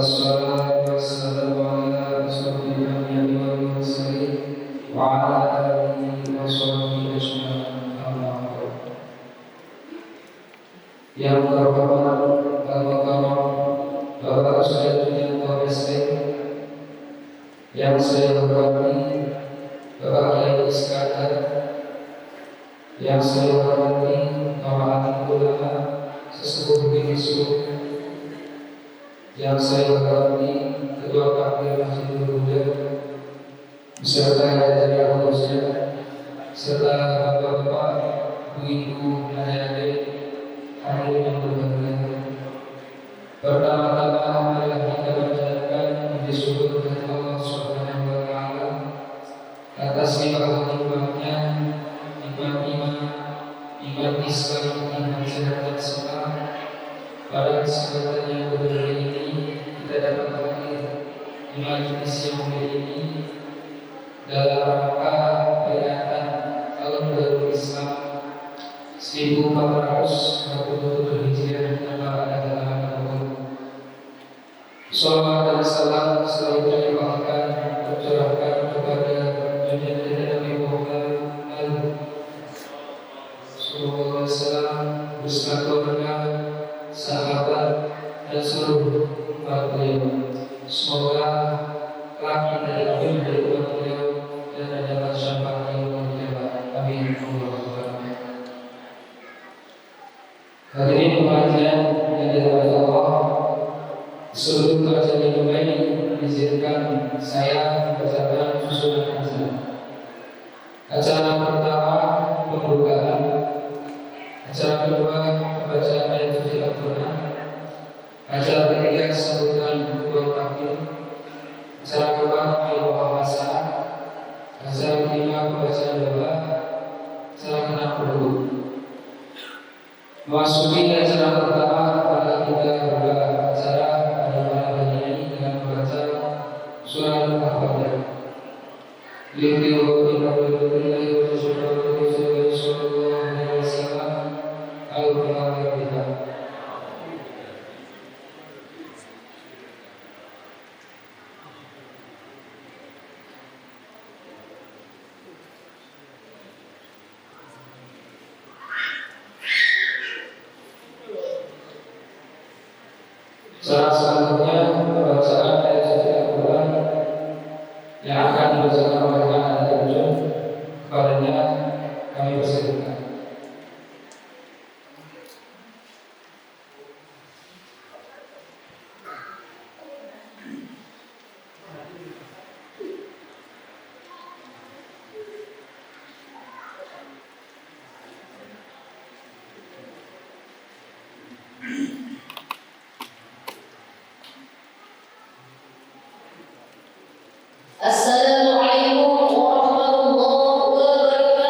والصلاة والسلام على أشرف الأنبياء والمرسلين وعلى آله وصحبه أجمعين. أما بعد. Yang terhormat Al-Mukarram Bapak Ustadz Profesor yang saya hormati Bapak Kiai Iskandar, yang saya hormati para ulama sesepuh bisu, yang saya hormati Ketua Takmir Masjidil Huda beserta jajaran pengurusnya, serta bapak-bapak, ibu-ibu, adik-adik hadirin yang berbahagia. Pertama-tama marilah kita mengucapkan puji syukur kepada Allah Subhanahu wa taala atas nikmat-nikmatnya, nikmat Islam, nikmat sehat dan selamat. Pada kesempatan yang berbahagia ini kita dapat hadir di majelis yang mulia ini dalam rangka peringatan Tahun Baru Islam 1447 Hijriah tanpa ada halangan apapun. Salawat dan salam selalu terlimpahkan tercurahkan kepada junjungan Nabi Muhammad sallallahu alaihi wasallam beserta keluarga, sahabat dan seluruh umat beliau. Semoga kelak kita diambil dari umat beliau dan adalah syafaat yang mulia. Amin. Hadirin pengajian yang dirahmati Allah, sebelum kajian dimulai, izinkan saya membacakan susunan acara. Acara pertama pembukaan, acara kedua pembacaan ayat suci Al-Quran, acara ketiga sambutan ketua takmir, acara keempat ilmu hasanah, acara kelima pembacaan doa, acara keenam berdoa. Memasuki acara pertama pada kita berdoa acara pada malam hari ini dengan membaca surah Al-Fatihah. Al-Fatihah. Selanjutnya pembacaan ayat suci Al-Quran yang akan dibacakan oleh anak terjun, kepadanya kami persilakan. Assalamualaikum warahmatullahi wabarakatuh.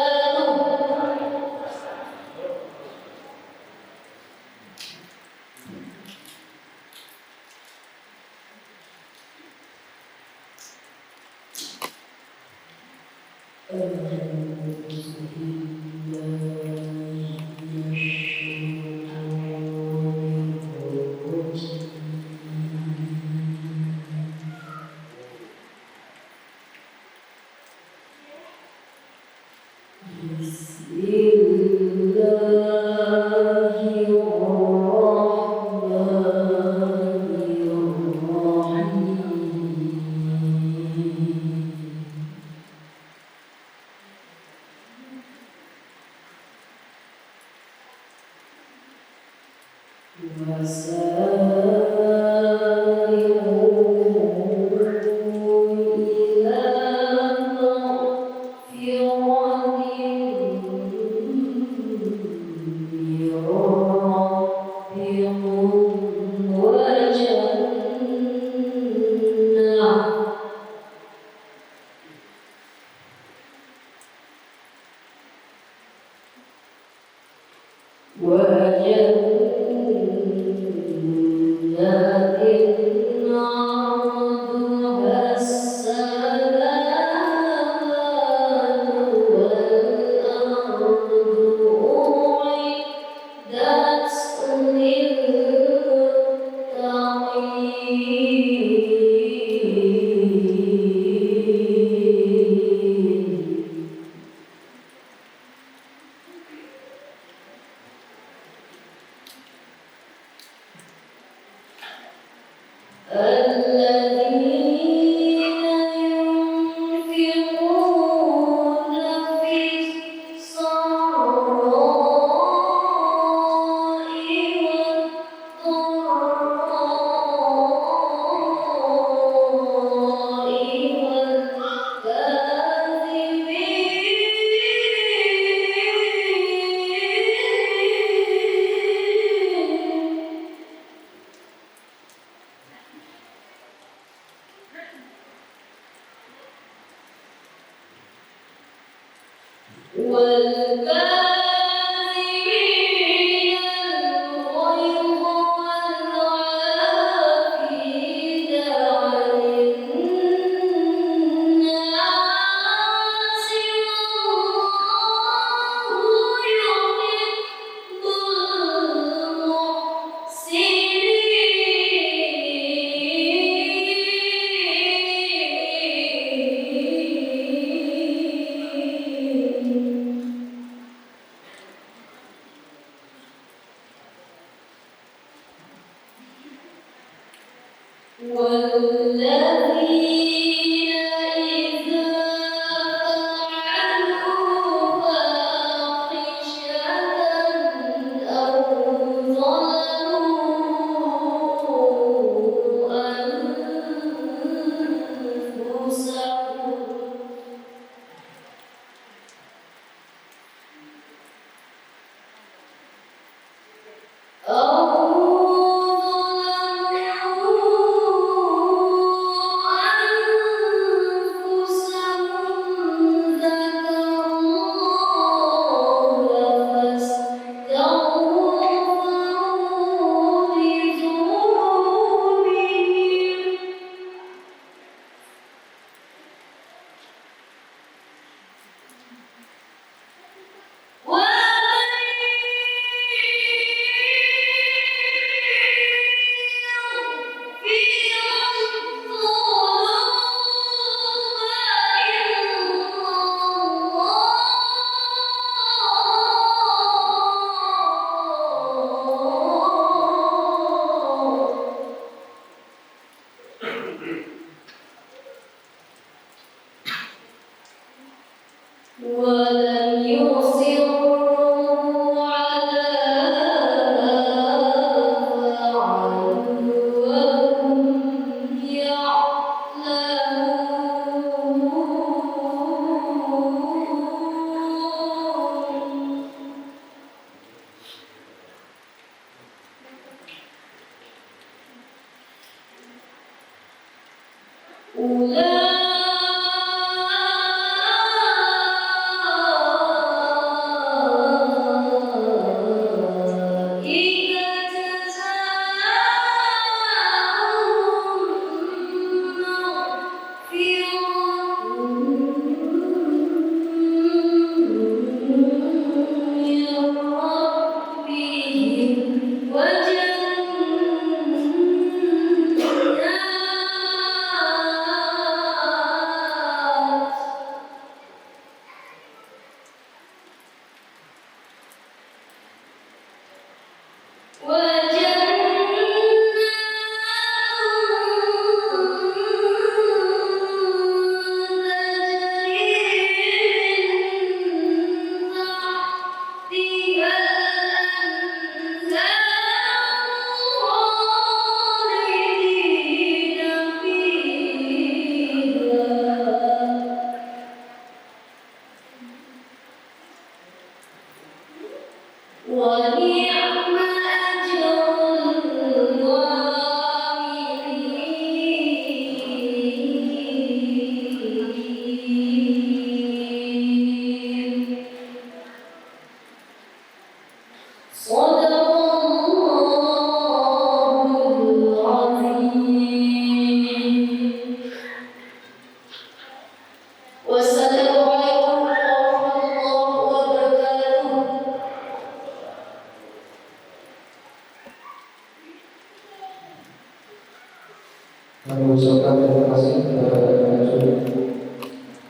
mengucapkan terima kasih kepada Rasul.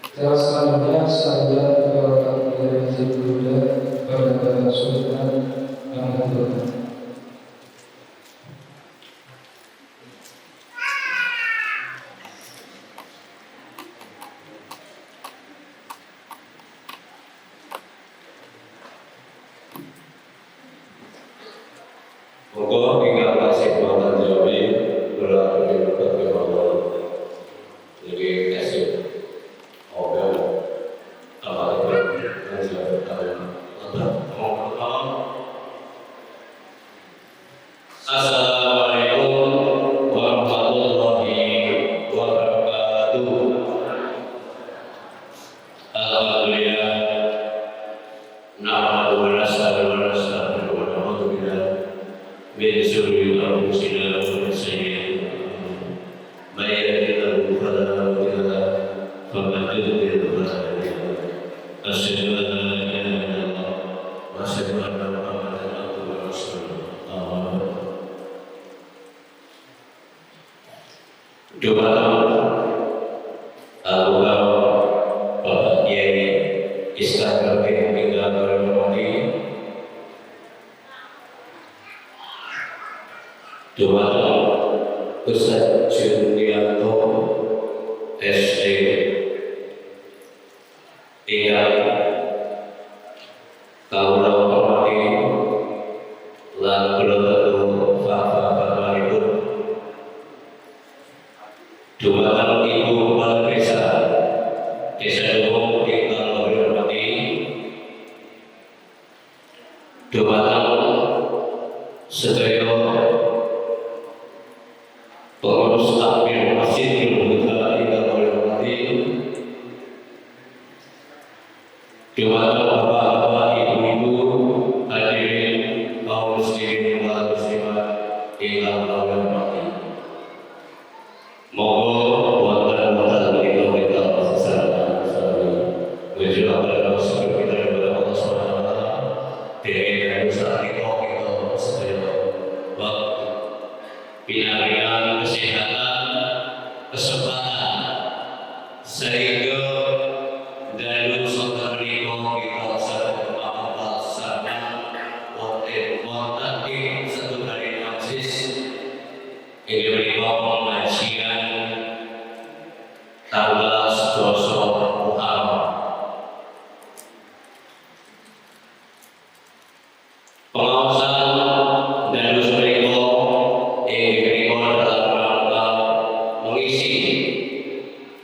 Secara selanjutnya saya akan menjadi Buddha kepada Sultan yang mengucapkan. Dumateng Alumni Bapak Kiai Iskandar bin Inggal Bermudi, dumateng Ustaz Junianto SD ingkang kawula hormati lan kula tentu bapak-bapakipun, dumateng Ibu Kepala Desa Dumung ingkang kula hormati, dumateng sedaya pengurus takmir Masjid Huda ingkang kula hormati, dumateng bapak-bapak, ibu-ibu, hadirin kaum muslimin wal muslimat ingkang kula hormati. Monggo wonten menika kita sesama berjuang dalam seperti kepada Allah Subhanahu wa taala. Dene saat kita sedaya waktu pinaringan kesehatan, kesempatan sehingga dalam sonten menika kita saged apal sarana wonten ing satunggaling majlis inggih menika pengajian tanggal 12 Muharram. Pengawasan dan menika inggih menika dalam rangka mengisi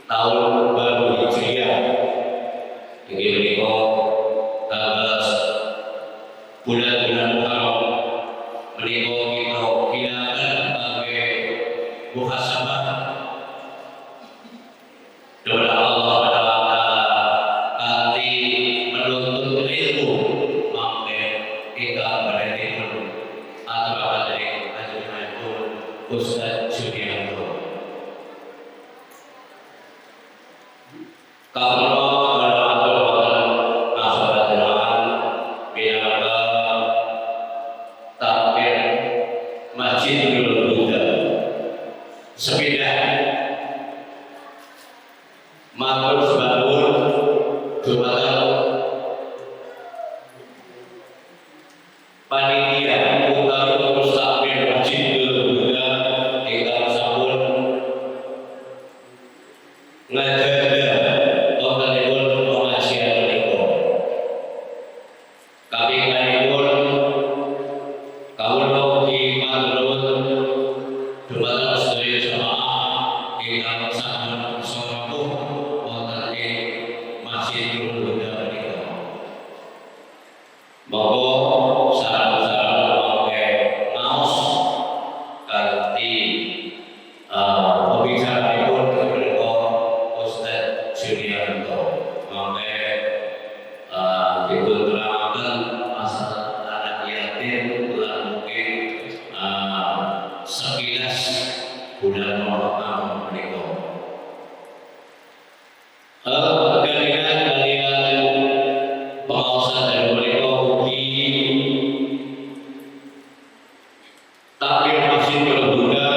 tahun baru Hijriah inggih menika tanggal bulan-bulan Muharram menika kita kinakan sebagai muhasabah kepada Allah Taala kanthi menuntut ilmu mangke kita berhenti aturakan dari ajaranipun Ustaz Junianto. Kawula atur wonten asabahan minangka takmir Masjidul Huda sepindah matur sebangun dumateng panitia utawi pengurus takmir Masjidul Huda ingkang sampun ngajada wontenipun pengajian menika. Kapingkanipun kawula ugi matur dumateng sedaya jamaah ingkang sampun sampun wonten ing Masjidul Huda menika. Monggo saran-saran mangke ngaos kanthi pembicaraan menika Ustaz Junianto mangke dipun terangaken masalah anak yatim lan mungkin sekilas bulan Muharram menika. Kalian pengawasan dari menika ugi takmir Masjidul Huda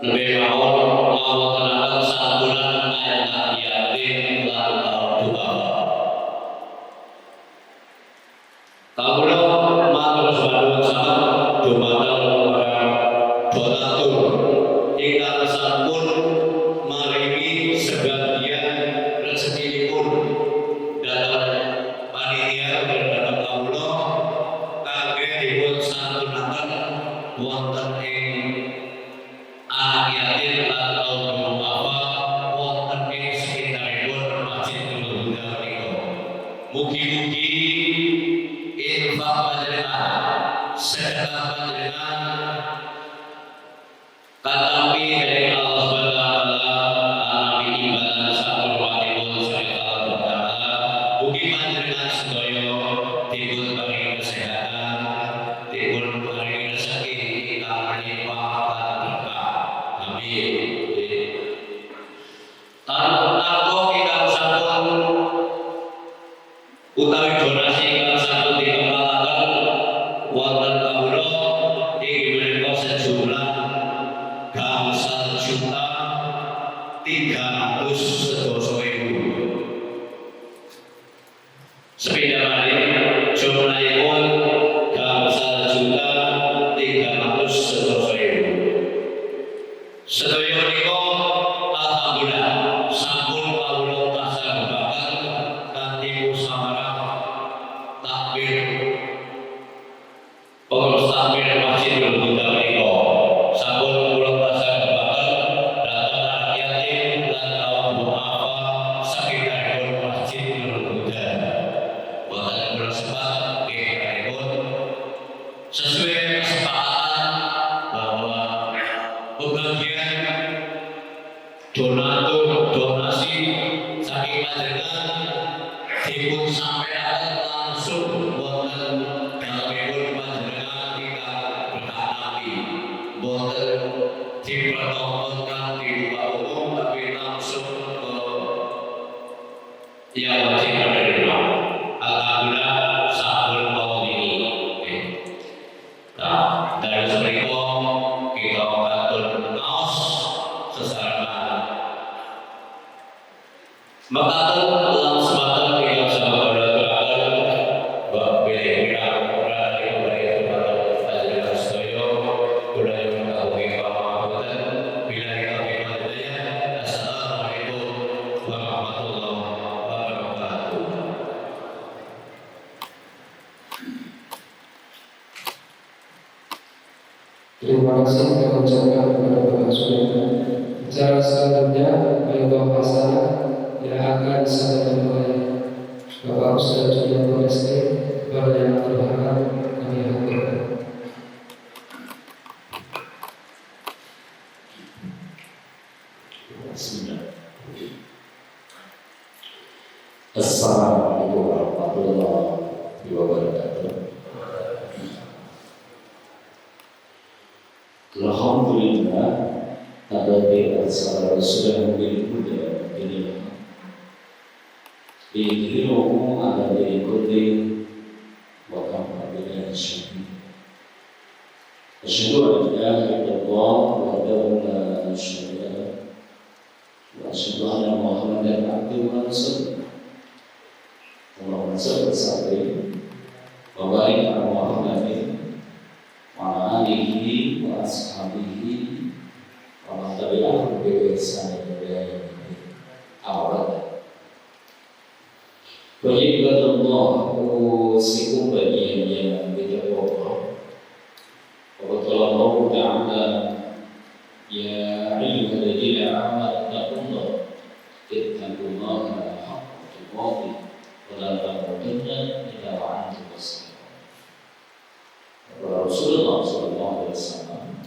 lebih mawon mawontenaken santunan anak yatim lan duka. Kawula matur semanten sanget dumateng para donatur ingkang sampun maringi sebagian rezekinipun dhateng panitia dhateng kawula kangge dipun santunaken wonten ing anak yatim lan duka wonten ing sekitaripun Masjidul Huda menika. Mugi-mugi infak panjenengan, sedekah panjenengan katampi dari Allah Subhanahu wa taala alami ibadah sakurwanipun sareng Allah taala. Mugi panjenengan sedaya dipun paringi kesehatan, dipun paringi rezeki ingkang melimpah lan berkah. Amin. Tanpa ingkang sampun utawi donasi ingkang sampun dikembangkan wonten kawula inggih menika sejumlah gangsal juta 300.000. Sepeda malih jumlahipun gangsal juta 300.000. Sedaya menika alhamdulillah sampun kawula kasababaken kanthi musyawarah takbir pengurus takbir Masjidul Huda menika sampun kula kasababaken dhateng anak yatim lan kaum duafa sakitaripun Masjidul Huda. Boten kula sempat nggih sesuai kesepakatan bahwa pembagian donasi saking panjenengan dipun sampaikan langsung wonten dalemipun panjenengan ingkang berkanapi, boten dipertontonkan di muka umum tapi langsung ke yang wajib menerima. Alhamdulillah sampun kaum ini. Nah, dari mereka kita atur kaos sesarengan. Makaten lan sematan ingkang sampun aturaken bab pirang-pirang ora diberi dumateng panjenengan sedaya kula nyuwun kawula pamahaman bila kami panjenengan. Assalamualaikum warahmatullahi wabarakatuh. Terima kasih kita ucapkan kepada Bapak Saudara. Bicara selanjutnya Bapak Hasanah yang akan disampaikan oleh Bapak Ustaz Julian Polesti, kepada yang terhormat kami haturkan. Assalamualaikum warahmatullahi wabarakatuh. Alhamdulillah, ada di acara sudah menjadi budaya ini. Ini romo ada di kuning, bahkan pada syukur. Asyhadu an la ilaha illallah wahdahu la syarika lahu wa asyhadu anna Muhammadan abduhu wa rasuluh. Allahumma shalli wa barik ala Muhammadin wa alihi wa ashabihi wa man tabi'ahum bi ihsan ila yaumil akhir. Wajibullah usikum bagian yang bertakwa. Wa qala Allah ta'ala ya ayyuhalladzina amanu taqullaha ittaqullaha haqqa tuqatih wa la tamutunna illa wa antum muslimun. Rasulullah sallallahu alaihi wasallam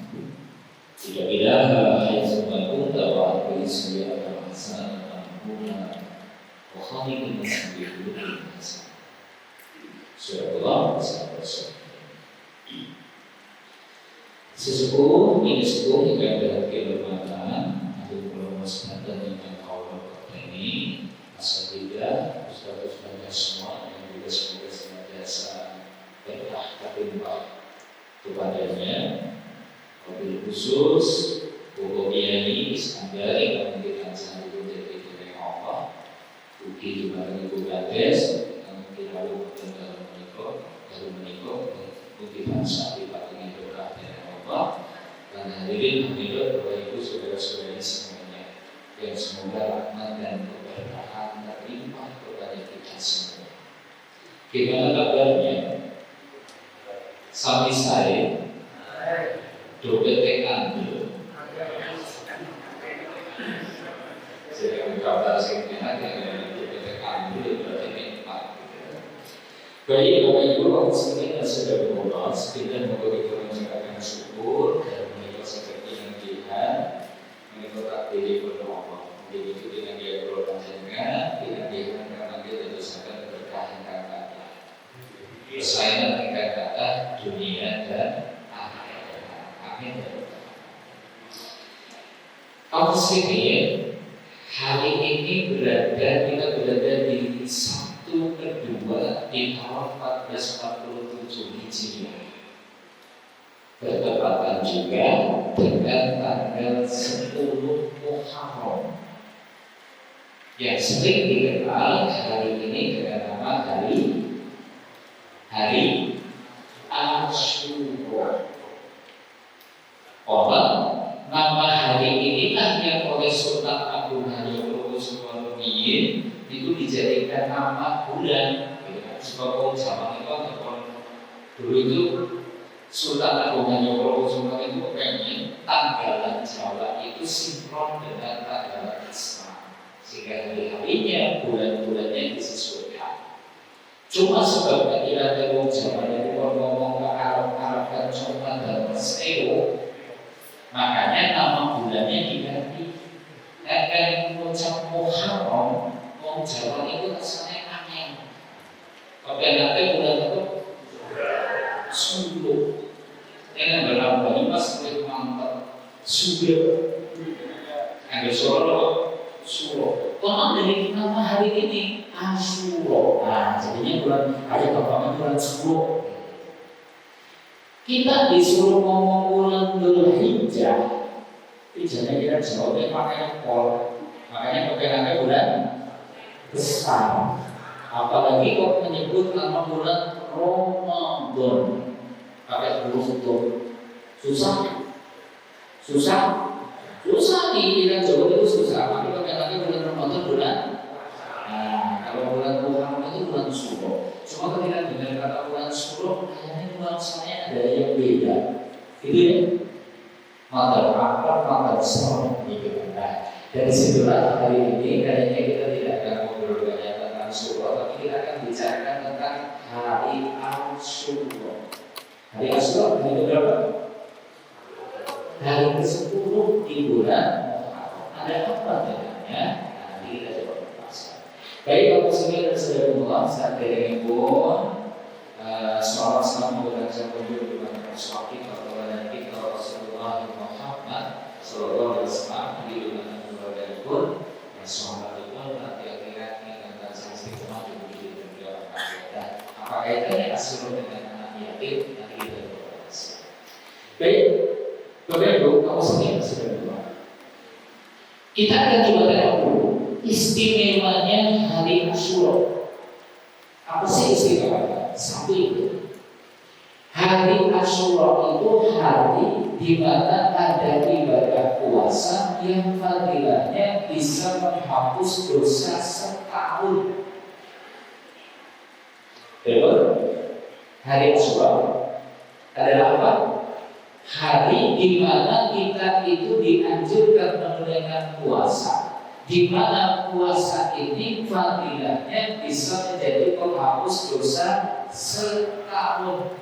tidak ilaha haitsu kunta wa aqim as-salata hasanatan tambuha wa khaliqin nas bi khuluqin hasan. Surah Al-Baqarah. Sesepuh ini sepuh yang dalam kehormatan atau pulau Musnatan yang kau ini asal tidak ustaz-ustaz semua yang juga semoga senantiasa berkah ketimbang kepadanya. Wabil khusus Bapak Kiai Iskandar yang memberikan satu dari kira Allah Uki juga Ibu Gades yang lalu dalam menikah Uki bangsa di paling berkah dari Allah. Dan hadirin hadirat Bapak Ibu saudara-saudari semuanya, yang semoga rahmat dan keberkahan terlimpah kepada kita semua. Gimana kabarnya? Sami saya dobetekan dulu. Saya kabar singkat yang dobetekan dulu berarti nikmat. Baik Bapak Ibu, sebenarnya sudah berulas kita memberi mengucapkan syukur dan menikah seperti yang dilihat menikah takdir pun Allah. Jadi itu dengan dia berpanjangnya, dengan dia karena dia teruskan berkah yang kata. Persaingan tingkat kata dunia dan akhirat. Amin. Kasus ini hari ini kita berada di Sabtu kedua di tahun 1447 Hijriah. Bertepatan juga dengan tanggal 10 Muharram yang sering dikenal hari ini dengan nama hari Asyura. Orang nama hari inilah yang oleh Sultan Agung Hadikusuwono itu dijadikan nama bulan. Sebab zaman itu dulu itu Sultan Agung Hadikusuwono itu pengen tanggalan Jawa itu sinkron dengan tanggalan Islam, sehingga hari-harinya, bulan-bulannya disesuaikan. Cuma sebab kira-kira orang zaman itu ngomong ke Arab dan cuma dan Meseo, makanya nama bulannya diganti. Kan mengucap Muharram, orang Jawa itu rasanya aneh. Tapi nanti bulan itu Suluh, dengan berlambang pas lebih mantap Suluh, ada Suluh. Orang dari nama hari ini Asyura. Nah, jadinya bulan ada bapaknya bulan Suluh. Kita disuruh ngomong bulan Dzulhijjah. Hijjahnya kita jawabnya pakai kol. Makanya pakai bulan besar. Apalagi kok menyebut nama bulan Ramadan pakai huruf itu susah nih, kita Jawa itu susah. Tapi pakai bulan Ramadan bulan. Nah, kalau bulan Muharram itu bulan Syuro. Cuma ketika dengar kata bulan Syuro, kayaknya nuansanya ada yang beda. Gitu ya. Mata apa, mata besar gitu. Nah, dari situlah hari ini kayaknya kita tidak akan ngobrol banyak tentang Syuro, tapi kita akan bicarakan tentang hari Asyura. Hari Asyura hari berapa? Hari ke-10 di bulan Muharram. Ada apa bedanya? Nanti kita coba bahas. Baik, Bapak Saudara dan Saudara saat ini pun selawat salam menggunakan wujud di mana Rasulullah dan kita Rasulullah Muhammad Sallallahu Alaihi Wasallam di mana keluarga pun sahabat pun nanti akhirnya dan saksi semua di dunia akhirat. Apa kaitannya Asyura dengan anak yatim? Nanti kita bahas. Baik, Bapak Ibu, kamu sendiri sudah. Kita akan coba tengok istimewanya hari Asyura. Apa sih istimewanya? Satu itu, hari Asyura itu hari di mana ada ibadah puasa yang fadilahnya bisa menghapus dosa setahun. Betul? Hari Asyura adalah apa? Hari di mana kita itu dianjurkan menunaikan puasa, di mana puasa ini fadilahnya bisa menjadi penghapus dosa setahun.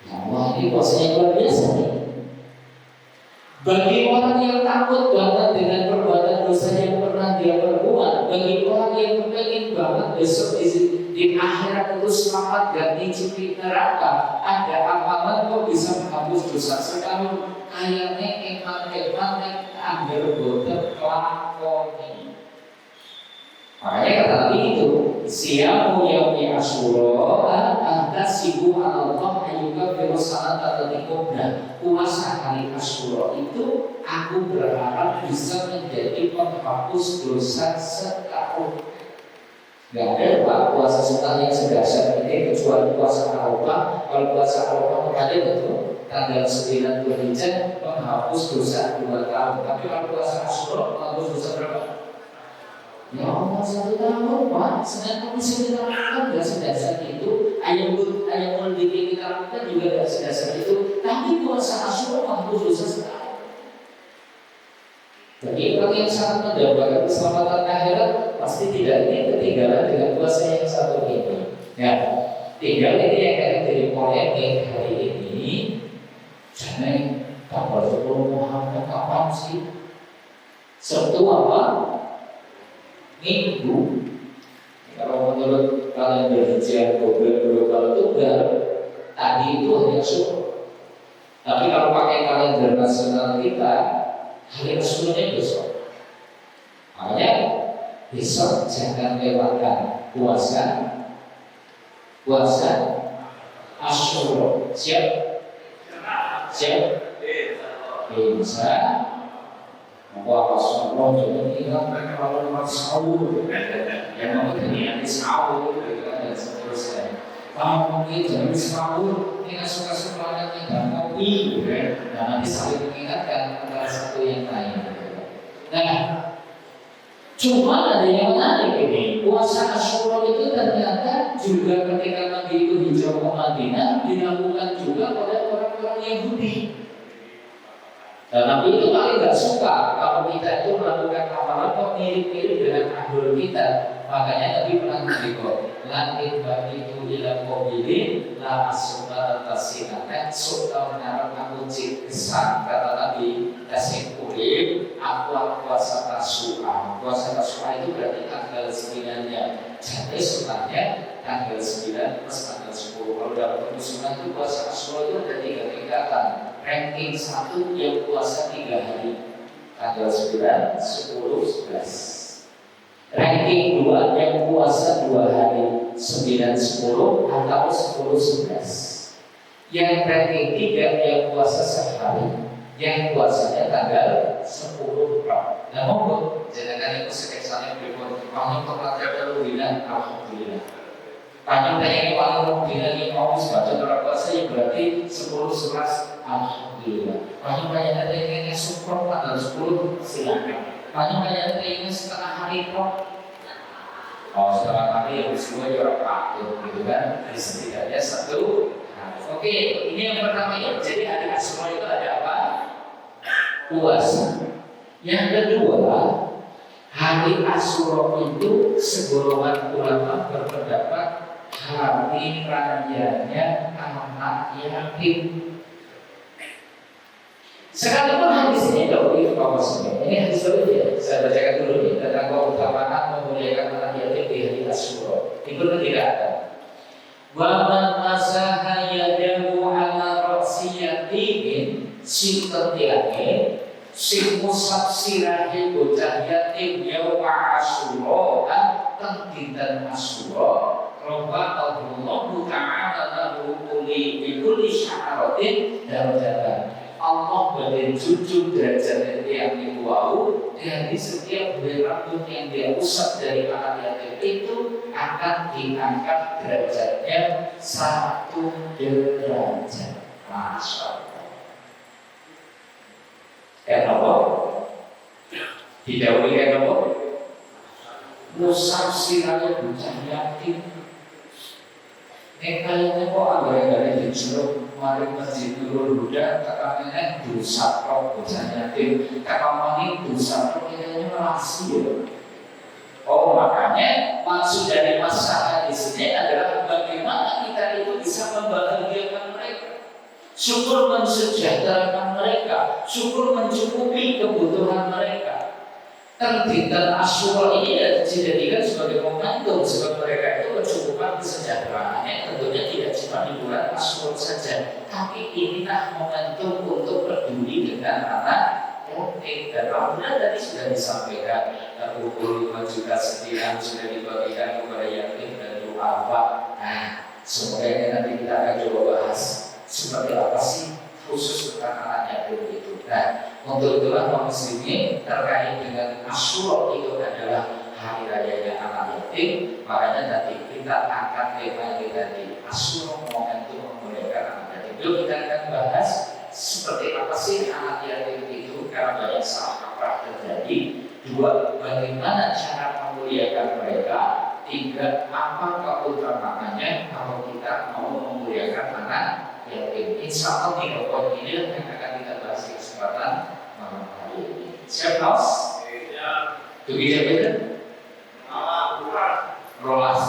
Nah, wah, ini puasanya luar biasa nih. Bagi orang yang takut banget dengan perbuatan dosa yang pernah dia perbuat, bagi orang yang pengen banget besok di akhirat itu selamat dan dicicipi neraka, ada amalan kok bisa menghapus dosa setahun. Kayaknya eman ambil boten kelakoni. Makanya kata Nabi itu, siyamu yaumi Asyura antasibu Allah ayyuka firasana tatatikubrah. Puasa hari Asyura itu aku berharap bisa menjadi penghapus dosa setahun. Gak ada Pak puasa setahun yang sedasar ini kecuali puasa Arafah. Kalau puasa Arafah ada betul tanggal 9 Dzulhijjah menghapus dosa 2 tahun. Tapi kalau puasa Asyura menghapus dosa berapa? Ya Allah, 1 tahun Pak. Sedangkan bisa kita lakukan gak sedasar itu. Ayam mulai kita lakukan juga gak sedasar itu. Tapi puasa Asyura menghapus dosa setahun. Bagi orang yang sangat mendapatkan keselamatan akhirat, pasti tidak ingin ketinggalan dengan puasa yang satu ini. Ya, tinggal ini yang akan jadi polemik hari ini. Jangan tanggal 10 Muharram kapan sih? Sabtu apa? Minggu. Kalau menurut kalender Hijriah dulu kalau tunggal tadi itu hanya Syura. Tapi kalau pakai kalender nasional kita, hari Asyuranya besok. Makanya besok jangan lewatkan puasa Asyura. Siap? bisa membawa semua jadi ingat kalau lewat sahur yang mengerti sahur dan seterusnya. Kalau mungkin jangan sahur, kita suka-suka dan kopi, dan nanti saling mengingatkan antara satu yang lain. Nah, cuma ada yang menarik ini, puasa Asyura itu ternyata juga ketika Nabi itu hijrah ke Madinah dilakukan juga oleh orang-orang Yahudi. Dan Nabi itu paling gak suka kalau kita itu melakukan apa-apa mirip-mirip dengan ahdul kita. Makanya Nabi pernah berkata, "Lakin bagitu ila qabilin la asma tasinatan sultan menarang aku kesan," kata Nabi, "Tasikuri aku puasa Tasyura." Puasa Tasyura itu berarti tanggal 9-nya. Jadi sunatnya tanggal 9 plus tanggal 10. Kalau dalam penyusunan itu puasa Asyura itu ada 3 tingkatan. Ranking 1 yang puasa 3 hari, tanggal 9, 10, 11. Ranking 2 yang puasa 2 hari, 9, 10 atau 10, 11. Yang ranking 3 yang puasa sehari, yang puasanya tanggal 10 Ramadan. Nah, monggo jangan itu sekesannya berikut. Kamu pernah terlalu bilang alhamdulillah. Tanya yang paling bilang ini mau baca orang puasa yang berarti 10, 11 alhamdulillah. Tanya ada yang syukur tanggal 10 silakan. Tanya ada yang setengah hari kok. Oh, setengah hari yang semua orang patut gitu kan. Jadi setidaknya 1 hari. Oke, ini yang pertama ya. Jadi hari Asyura itu ada apa? Puasa. Yang kedua, hari Asyura itu segolongan ulama berpendapat hari rayanya anak yatim. Sekalipun hadis ini dari Rasulullah. Ini hadis ya. Saya bacakan dulu nih tentang keutamaan memuliakan anak yatim di hari Asyura. Itu tidak ada. Wa man masaha yadahu ala ra'si yatimin sintatiake sing musab sirahe bocah yatim yauma Asyura teng dinten Asyura. Roba Allah Ta'ala lahu kulli sya'aratin darajatan. Allah boleh jujur derajat yang diwau dari setiap helai rambut yang dia usap dari anak yatim itu akan diangkat derajatnya 1 derajat. Masya Allah. Kenapa? Didahului kenapa? Musab sirahnya bocah yatim. Kayaknya kok agak-agak dijeruk mari masjid Nurul Huda katanya dosa kok bocah yatim katanya dosa kok kayaknya rahasia. Oh makanya maksud dari masalah di sini adalah bagaimana kita itu bisa membahagiakan mereka, syukur mensejahterakan mereka, syukur mencukupi kebutuhan mereka. Dinten Asyura ini dijadikan sebagai momentum sebab mereka itu kecukupan kesejahteraannya tentunya tidak cuma di bulan Asyura saja, tapi inilah momentum untuk peduli dengan anak yatim. Dan alhamdulillah tadi sudah disampaikan 25 juta sekian sudah dibagikan kepada yatim dan duafa. Nah, semoga nanti kita akan coba bahas seperti apa sih khusus tentang anak yatim itu. Nah, untuk itulah kaum muslimin terkait dengan Asyura itu adalah hari rayanya anak yatim. Makanya nanti kita angkat tema kita di Asyura momentum memuliakan anak yatim. Dulu kita akan bahas seperti apa sih anak yatim itu karena banyak salah kaprah terjadi. 2, bagaimana cara memuliakan mereka. 3, apa keutamaannya kalau kita mau memuliakan anak yatim. Insya Allah 3 poin ini yang akan kita bahas di kesempatan malam hari ini. Siap Mas? Iya. Tuh bisa beda? Rolas.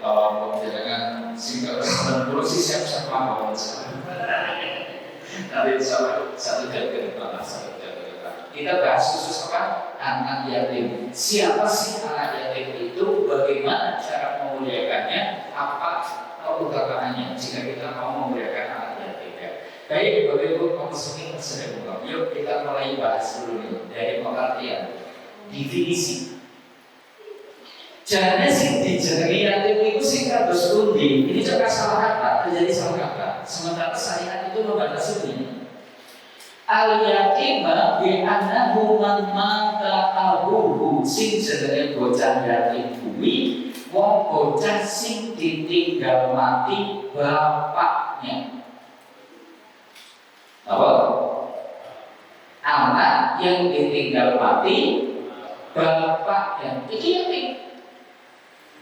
Kalau jangan singkat 90 sih siap-siap mau. Nanti insya Allah 1 jam ke depan. Kita bahas khusus apa? Anak yatim. Siapa sih anak yatim itu? Bagaimana cara memuliakannya? Apa keutamaannya jika kita mau memuliakan anak yatim? Baik, Bapak Ibu kaum muslimin sedang buka. Yuk kita mulai bahas dulu nih dari pengertian definisi. Jangan sih dijenengi yatim itu sih kados pundi. Ini juga salah kata. terjadi salah kaprah. Sementara syariat itu membatasi ini. Al-yatima bi'annahu man mata abuhu sing jenenge bocah yatim kuwi wong bocah sing ditinggal mati bapaknya. Apa? Anak yang ditinggal mati bapaknya. Itu yatim.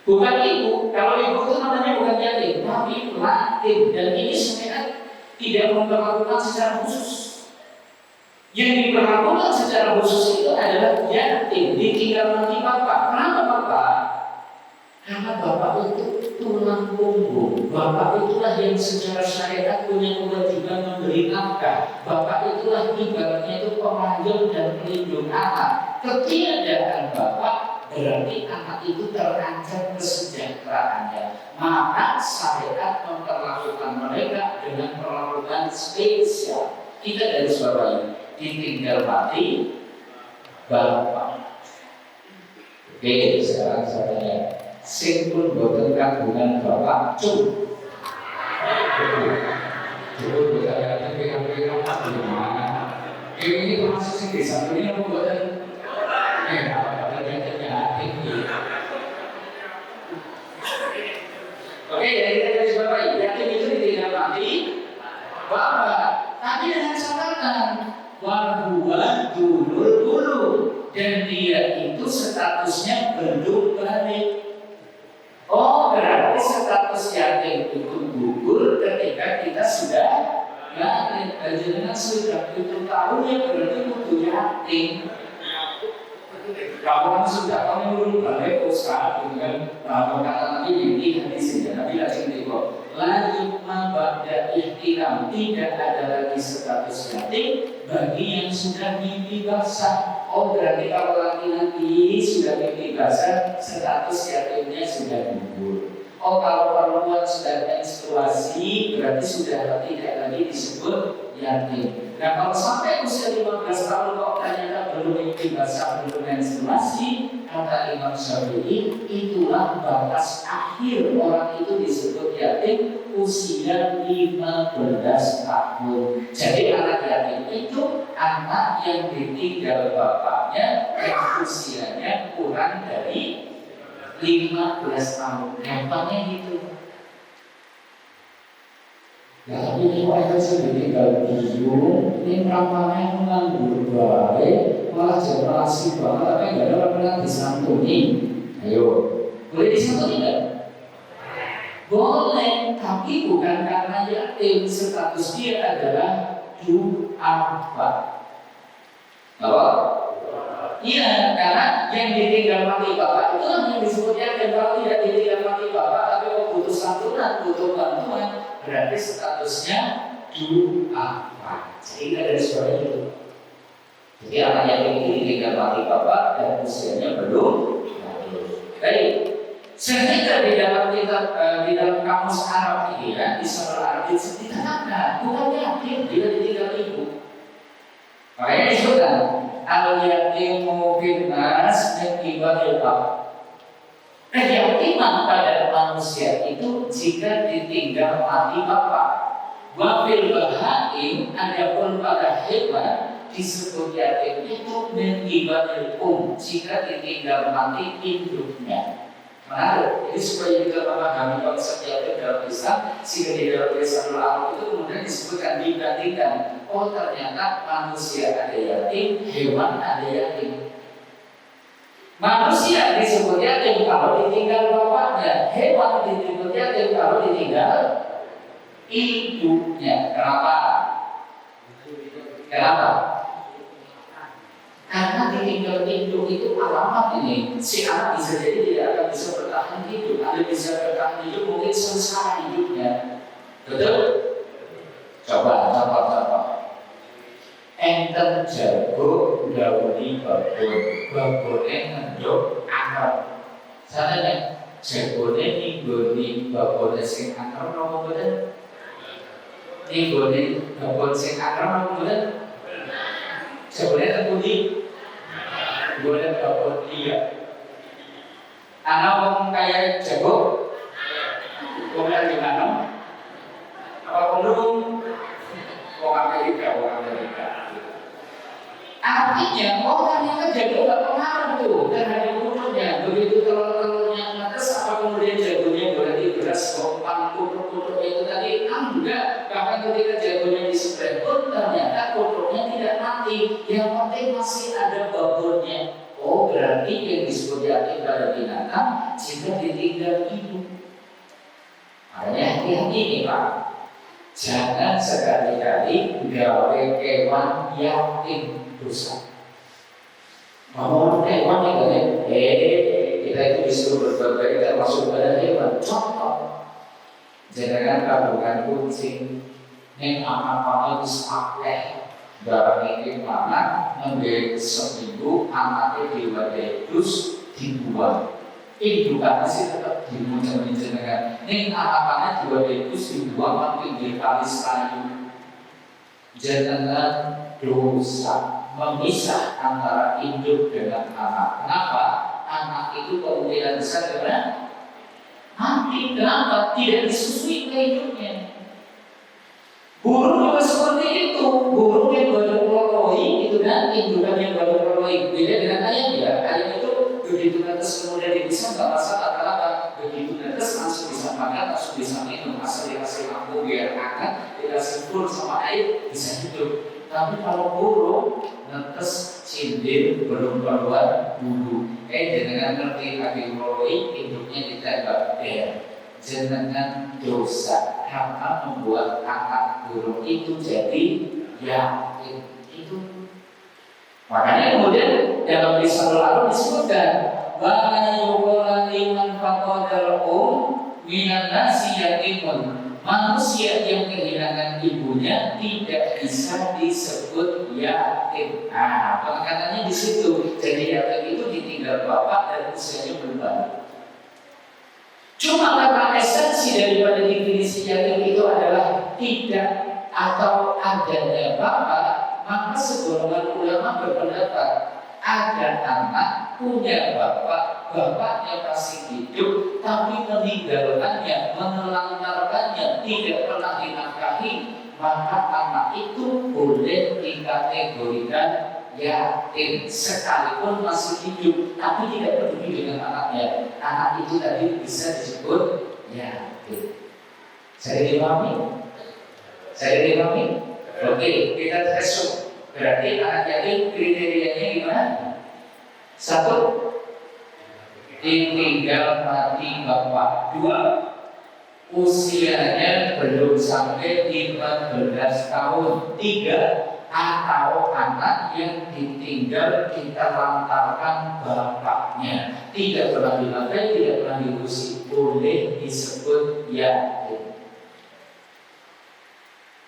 Bukan ibu. Kalau ibu itu namanya bukan yatim, tapi yatim. Dan ini sebenarnya tidak memperlakukan secara khusus. Yang diperlakukan secara khusus itu adalah yatim ditinggal mati bapak. Kenapa bapak? Karena bapak itu tulang punggung. Bapak itulah yang secara syariat punya kewajiban memberi nafkah. Bapak itulah ibaratnya itu pemanggilan dan pelindung anak. Ketiadaan bapak berarti anak itu terancam kesejahteraannya. Maka syariat memperlakukan mereka dengan perlakuan spesial. Kita dari Surabaya ditinggal mati bapak. Oke, sekarang saya tanya, simpul boten kandungan bapak cum. Coba saya pikir-pikir apa gimana? Ini termasuk sih desa ini apa boten? Apa yang tinggi? Oke, jadi kita dari Surabaya, yatim itu ditinggal mati bapak. Tapi dengan catatan wahuwa dulu dan dia itu statusnya belum balik. Oh, berarti status yatim itu gugur ketika kita sudah balik. Dengan sudah 7 tahun ya berarti kudu yatim. Kamu sudah kamu balik usaha dengan kata Nabi ini hadis ya Nabi lagi tengok. Lanjut mabada ihtiram, tidak ada lagi status yatim bagi yang sudah mimpi basah. Oh berarti kalau laki nanti sudah mimpi basah, status yatimnya sudah gugur. Oh kalau perempuan sudah menstruasi, berarti sudah tidak lagi disebut yatim. Nah kalau sampai usia 15 tahun kok ternyata belum mimpi basah, belum menstruasi, kata Imam Syafi'i, itulah batas akhir orang itu disebut yatim usia 15 tahun. Jadi anak yatim itu anak yang ditinggal bapaknya yang usianya kurang dari 15 tahun. Gampangnya gitu. Ya tapi ini kok ada sih ditinggal biung, ini ramahnya menganggur baik, malah generasi banget, tapi nggak ada pernah disantuni. Ayo, boleh disantuni nggak? Boleh, tapi bukan karena yatim, status dia adalah du'afa. Apa? Iya, karena yang ditinggal mati bapak itu yang disebut yatim. Kalau tidak ditinggal mati bapak, tapi kok butuh santunan, butuh bantuan, berarti statusnya du'afa. Jadi kita dari suara itu. Jadi anak yatim ini ditinggal mati bapak dan usianya belum. Baik. Sehingga di dalam kitab di dalam kamus Arab ini ya, di Sarul Arab dikatakan bukan yatim bila ditinggal ibu. Makanya disebutkan al-yatimu finnas min ibadil ab. Keyatiman pada manusia itu jika ditinggal mati bapak. Wa fil bahaim, adapun pada hewan disebut yatim itu min ibadil jika ditinggal mati induknya. Menarik, jadi supaya kita memahami konsep yatim dalam Islam, sehingga di dalam Islam Al-Arab itu kemudian disebutkan dibandingkan. Oh ternyata manusia ada yatim, hewan ada yatim. Manusia disebut yatim kalau ditinggal bapaknya, hewan disebut yatim kalau ditinggal ibunya. Kenapa? Kenapa? Karena ditinggal induk itu alamat ini. Si anak bisa jadi tidak akan bisa bertahan hidup. Ada bisa bertahan hidup mungkin sengsara hidupnya. Betul? Coba contoh. Enten jago dauni babone ngendok anak. Sadane jagone ninggoni babone sing anak nopo mboten? Ninggoni babone sing anak nopo mboten? Sebenarnya terpuji boleh dapat dia. Anak orang kaya jago, boleh gimana? Apa belum? Orang Amerika. Artinya orang yang jago nggak pengaruh tuh terhadap umurnya. Begitu telur-telurnya netes, apa kemudian jagonya berarti beras kompang kutuk itu tadi? Enggak. Bahkan ketika jagonya disembelih pun ternyata kutuknya tidak mati. Yang penting masih ada babonnya. Oh, berarti yang disebut yatim pada binatang jika ditinggal hidup. Makanya hati-hati nih Pak. Jangan sekali-kali gawe kewan yatim dosa. Mau hewan itu kan? Kita itu disuruh berbuat baik termasuk pada hewan. Contoh, jangan kabungan kucing, neng anak-anak disakeh, barang ini mana, ngambil seminggu, anaknya diwadahi dus, dibuang. Indukan masih tetap dimuncul-munculkan. Neng anak-anaknya diwadahi dus, dibuang, pinggir kali kayu. Jangan dosa memisah antara induk dengan anak. Kenapa? Anak itu kemungkinan besar karena mati. Kenapa? Tidak disusui ke induknya. Burung juga seperti itu. Burung yang baru meloloi itu kan indukan yang baru meloloi. Beda dengan ayam ya. Ayam itu begitu netes kemudian dipisah nggak masalah. Kenapa? Begitu netes langsung bisa makan, langsung bisa minum. Asal dikasih lampu biar hangat, dikasih full sama air bisa hidup. Tapi kalau burung netes cindir belum keluar bulu, dengan ngerti kaki roloi hidupnya ditembak jenengan dosa karena membuat anak burung itu jadi yatim itu. Makanya kemudian dalam lisan lalu disebutkan wa yuqala liman faqadal minan nasi yatimun. Manusia yang kehilangan ibunya tidak bisa disebut yatim. Penekanannya di situ. Jadi yatim itu ditinggal bapak dan usianya belum balik. Cuma karena esensi daripada definisi yatim itu adalah tidak atau adanya bapak, maka segolongan ulama berpendapat ada anak punya bapak, bapaknya masih hidup, tapi meninggalkannya, menelantarkannya, tidak pernah dinafkahi, maka anak itu boleh dikategorikan yatim sekalipun masih hidup, tapi tidak peduli dengan anaknya. Anak itu tadi bisa disebut yatim. Saya dipahami? Oke, kita tes. Berarti anak yatim kriterianya gimana? Satu, ditinggal mati bapak. Dua, usianya belum sampai 15 tahun. Tiga, atau anak yang ditinggal kita lantarkan bapaknya, tidak pernah dilakai, tidak pernah diurusi, boleh disebut yatim.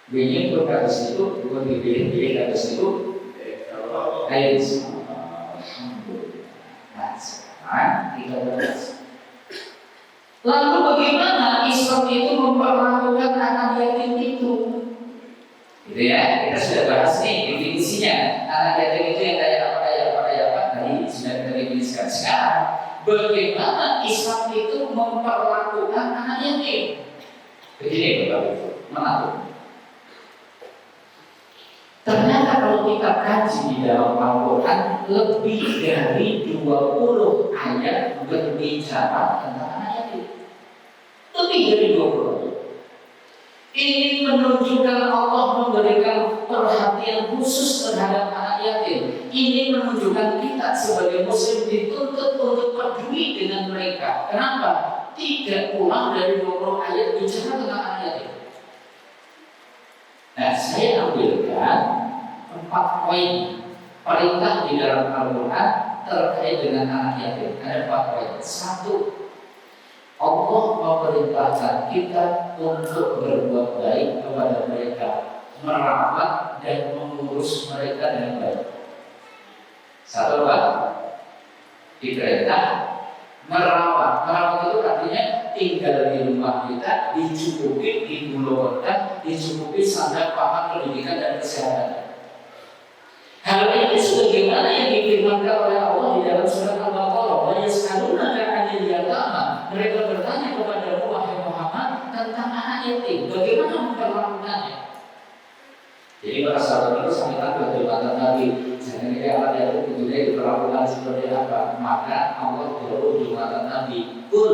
Begini berkata situ, bukan dipilih kata situ. Ayo nah, sekarang 13. Lalu bagaimana Islam itu memperlakukan anak yatim itu? Gitu ya, kita sudah bahas nih definisinya. Anak yatim itu yang kayak apa? Tadi sudah kita definisikan. Sekarang, bagaimana Islam itu memperlakukan anak yatim? Begini Bapak Ibu, mengatur. Ternyata kalau kita kaji di dalam Al-Quran, lebih dari 20 ayat berbicara tentang anak yatim. Lebih dari 20. Ini menunjukkan Allah memberikan perhatian khusus terhadap anak yatim. Ini menunjukkan kita sebagai muslim dituntut untuk peduli dengan mereka. Kenapa? Tidak kurang dari 20 ayat bicara tentang anak yatim. Nah, saya ambilkan 4 poin perintah di dalam Al-Quran terkait dengan anak yatim. Ada 4 poin. 1. Allah memerintahkan kita untuk berbuat baik kepada mereka, merawat dan mengurus mereka dengan baik. 1. Diperintah merawat. Merawat itu artinya tinggal di rumah kita, dicukupi, digulungkan, dicukupi sandang, papan, pendidikan dan kesehatan. Hal ini sebagaimana yang difirmankan oleh Allah di dalam surat Al-Baqarah, "Wa yas'alunaka 'anil yatama." Mereka bertanya kepada Wahai Muhammad tentang anak yatim. Bagaimana memperlakukannya? Jadi para sahabat itu sampaikan kepada mantan Nabi, jangan ini anak yatim tentunya diperlakukan seperti apa. Maka Allah berdoa di mantan Nabi, kul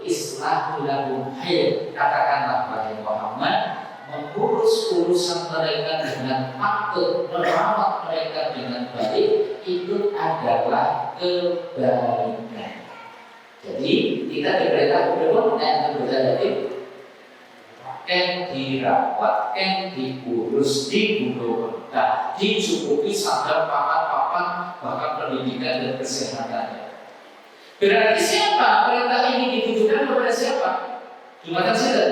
islahu lahum khair. Katakanlah wahai Muhammad, mengurus urusan mereka dengan patut, merawat mereka dengan baik, itu adalah kebaikan. Jadi kita diperintah untuk yang yatim, yang dirawat, yang diurus, digugurkan, dicukupi sampai papan-papan bahkan pendidikan dan kesehatannya. Berarti siapa perintah ini ditujukan kepada siapa? Jumatan siapa?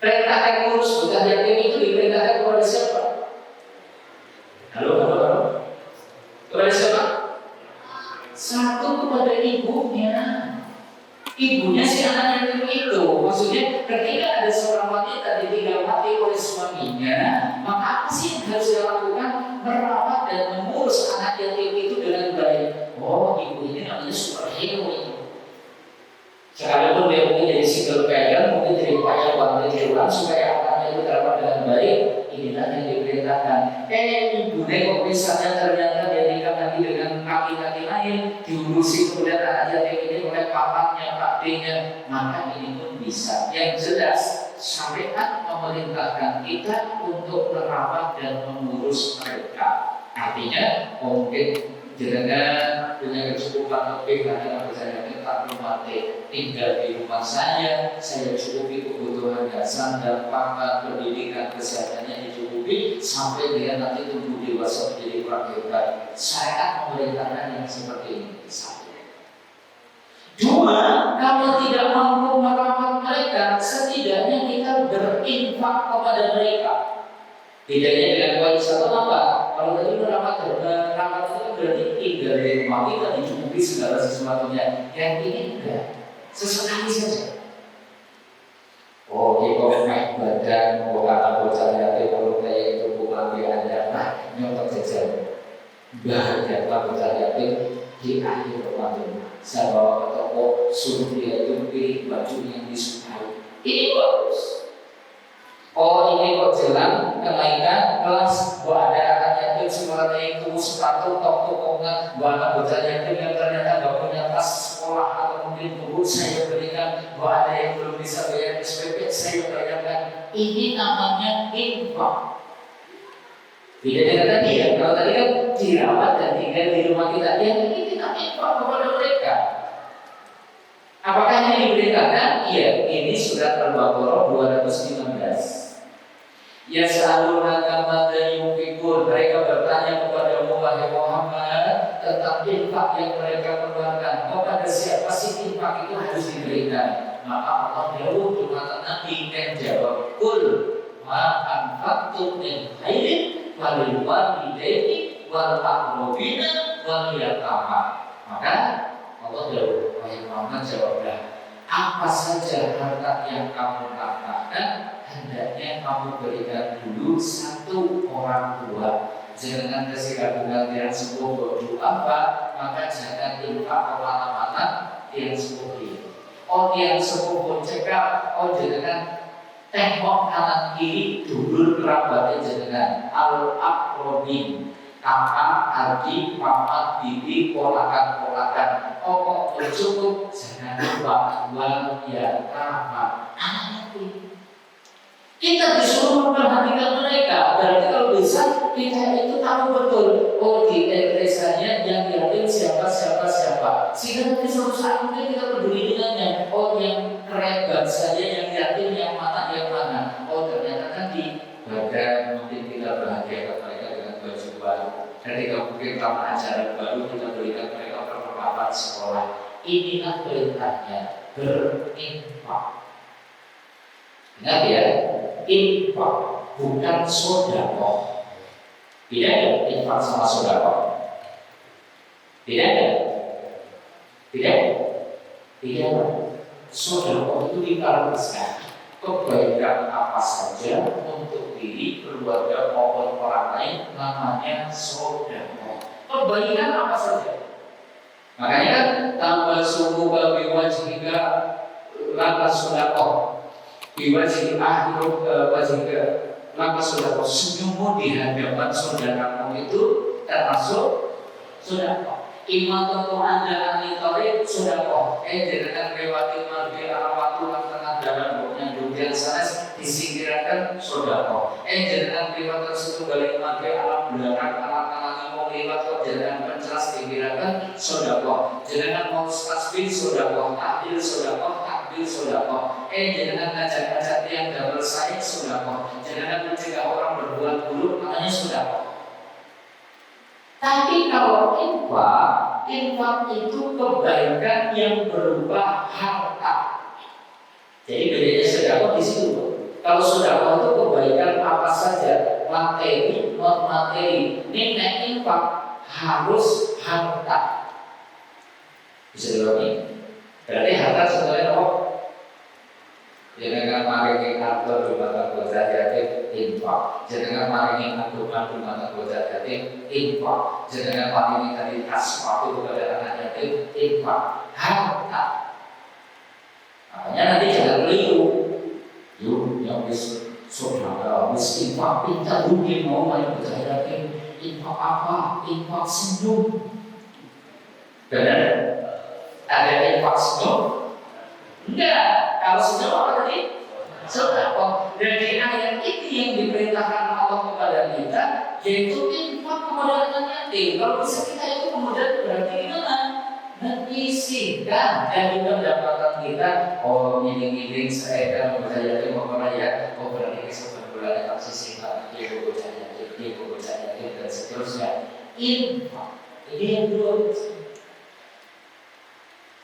Perintah yang ngurus bukan yatim itu diperintahkan kepada siapa? Halo. Kepada siapa? Satu, kepada ibunya. Ibunya si anak yatim itu. Maksudnya ketika ada seorang wanita ditinggal mati oleh suaminya, maka apa sih yang harus dia lakukan? Merawat dan mengurus anak yatim itu dengan baik. Oh, ibu ini namanya superhero itu. Sekalipun dia mungkin jadi single parent, mungkin jadi payah wanita di supaya anaknya itu terawat dengan baik. Inilah yang diperintahkan. Ibunya kok misalnya ternyata dia nikah lagi dengan laki-laki lain, diurusi kemudian anak yatim ini oleh papanya, pakdenya, maka ini pun bisa. Yang jelas, syariat memerintahkan kita untuk merawat dan mengurus mereka. Artinya, mungkin jenengan punya kecukupan lebih karena saya tetap mati tinggal di rumah saya cukupi kebutuhan dasar dan pangan, pendidikan, kesehatannya dicukupi sampai dia nanti tumbuh dewasa menjadi orang hebat. Syariat memerintahkan yang seperti ini. Dua, kalau tidak mampu merawat mereka, setidaknya kita berinfak kepada mereka. Bedanya dengan warisan apa? Kalau tadi merawat itu kan berarti tinggal di rumah kita dicukupi segala sesuatunya. Yang ini enggak, sesekali saja. Oh, kita naik badan, kata bocah yatim kalau kayak itu bukan dia ada, nah nyontok jajan. Bahagia bocah yatim di akhir Ramadan. Saya bawa ke toko, suruh dia itu pilih baju yang disukai. Ini bagus. Oh, ini kok jalan kenaikan kelas, ada anak yatim semuanya itu sepatu tok-tokongan, anak bocah yatim yang ternyata nggak punya tas sekolah atau mungkin buku saya berikan, ada yang belum bisa bayar SPP saya berikan. Ini namanya infak. Tidak dengan tadi ya, kalau tadi kan dirawat dan tinggal di rumah kita, yang ini kita infak kepada mereka. Apakah ini diberitakan? Iya, ini surat Al-Baqarah 215. Ya sa'alunaka madza yunfiqun. Mereka bertanya kepada wahai Muhammad tentang infak yang mereka keluarkan. Kepada siapa sih infak itu harus diberikan? Maka Allah jawab di mata Nabi dan jawab, kul ma anfaqtum min khairin falil walidaini wal aqrabina wal yatama. Maka Allah jawab, wahai Muhammad jawablah, apa saja harta yang kamu nafkahkan hendaknya kamu berikan dulu satu orang tua. Jangan kasih gabungan yang sepuh baju apa, maka jangan infak kemana-mana yang sepuh ini. Oh yang sepuh pun cekap, oh jangan tengok kanan kiri dulu kerabatnya jangan al-aqrabin. Kakak, adik, paman, bibi, ponakan-ponakan. Oh, cukup. Jangan lupa wal yatama, anak yatim. Kita disuruh memperhatikan mereka. Berarti kalau bisa kita itu tahu betul. Oh, di desanya yang yatim siapa. Sehingga nanti suatu saat mungkin kita peduli dengannya. Oh, yang kerabat saja yang yatim yang mana. Oh, ternyata tadi badan mungkin kita bahagiakan mereka dengan baju baru. Ketika mungkin taman acara baru kita berikan mereka perlengkapan sekolah. Inilah perintahnya, berinfak. Ingat ya, infak bukan sedekah. Beda ya, infak sama sedekah. Beda ya? Beda. Sedekah itu diharuskan kebaikan apa saja untuk diri, keluarga maupun orang lain namanya sedekah. Kebaikan apa saja. Makanya kan tambah suku babi wajhika lantas sedekah. Biwajib ahlu wajib maka saudara senyummu di hadapan saudaramu itu termasuk saudara. Imatatul anda anitore saudara. Jangan lewati margi arah waktu lan tengah dalan yang dugian sanes disingkirkan saudara. Jangan lewati setunggal margi alam belakang anak-anak mau lewat kok jangan pencelas dikirakan saudara. Jangan mau tasbih saudara, takbir saudara, takbir saudara. Jangan ngajak-ngajak yang double saing saudara. Jangan mencegah orang berbuat buruk namanya saudara. Tapi kalau infak itu kebaikan yang berupa harta. Jadi bedanya sedekah di situ. Kalau sedekah itu kebaikan apa saja, materi, non materi. Ini infak harus harta. Bisa dipahami? Berarti harta sebenarnya apa? Jangan maringi kantor di mata bocah yatim infak. Jangan maringi adukan di mata bocah yatim infak. Jangan maringi tadi tas sepatu kepada anak yatim infak. Harta. Makanya nanti jangan keliru. Yuk yang bisa saudara bisa infak pintar rugi mau main bocah yatim infak apa? Infak senyum. Benar? Ada infak senyum? Enggak. Kalau senyum apa tadi? Sedekah. Dari ayat ini yang diperintahkan Allah kepada kita, yaitu infak kepada anak yatim. Kalau bisa kita itu kemudian berarti gimana? Menyisihkan dari pendapatan kita. Oh, ngiling-ngiling seedar bocah yatim apa ya? Oh, berarti sebulan bulan tak sisihkan. Dia bocah yatim, dan seterusnya. Infak. Ini yang dua.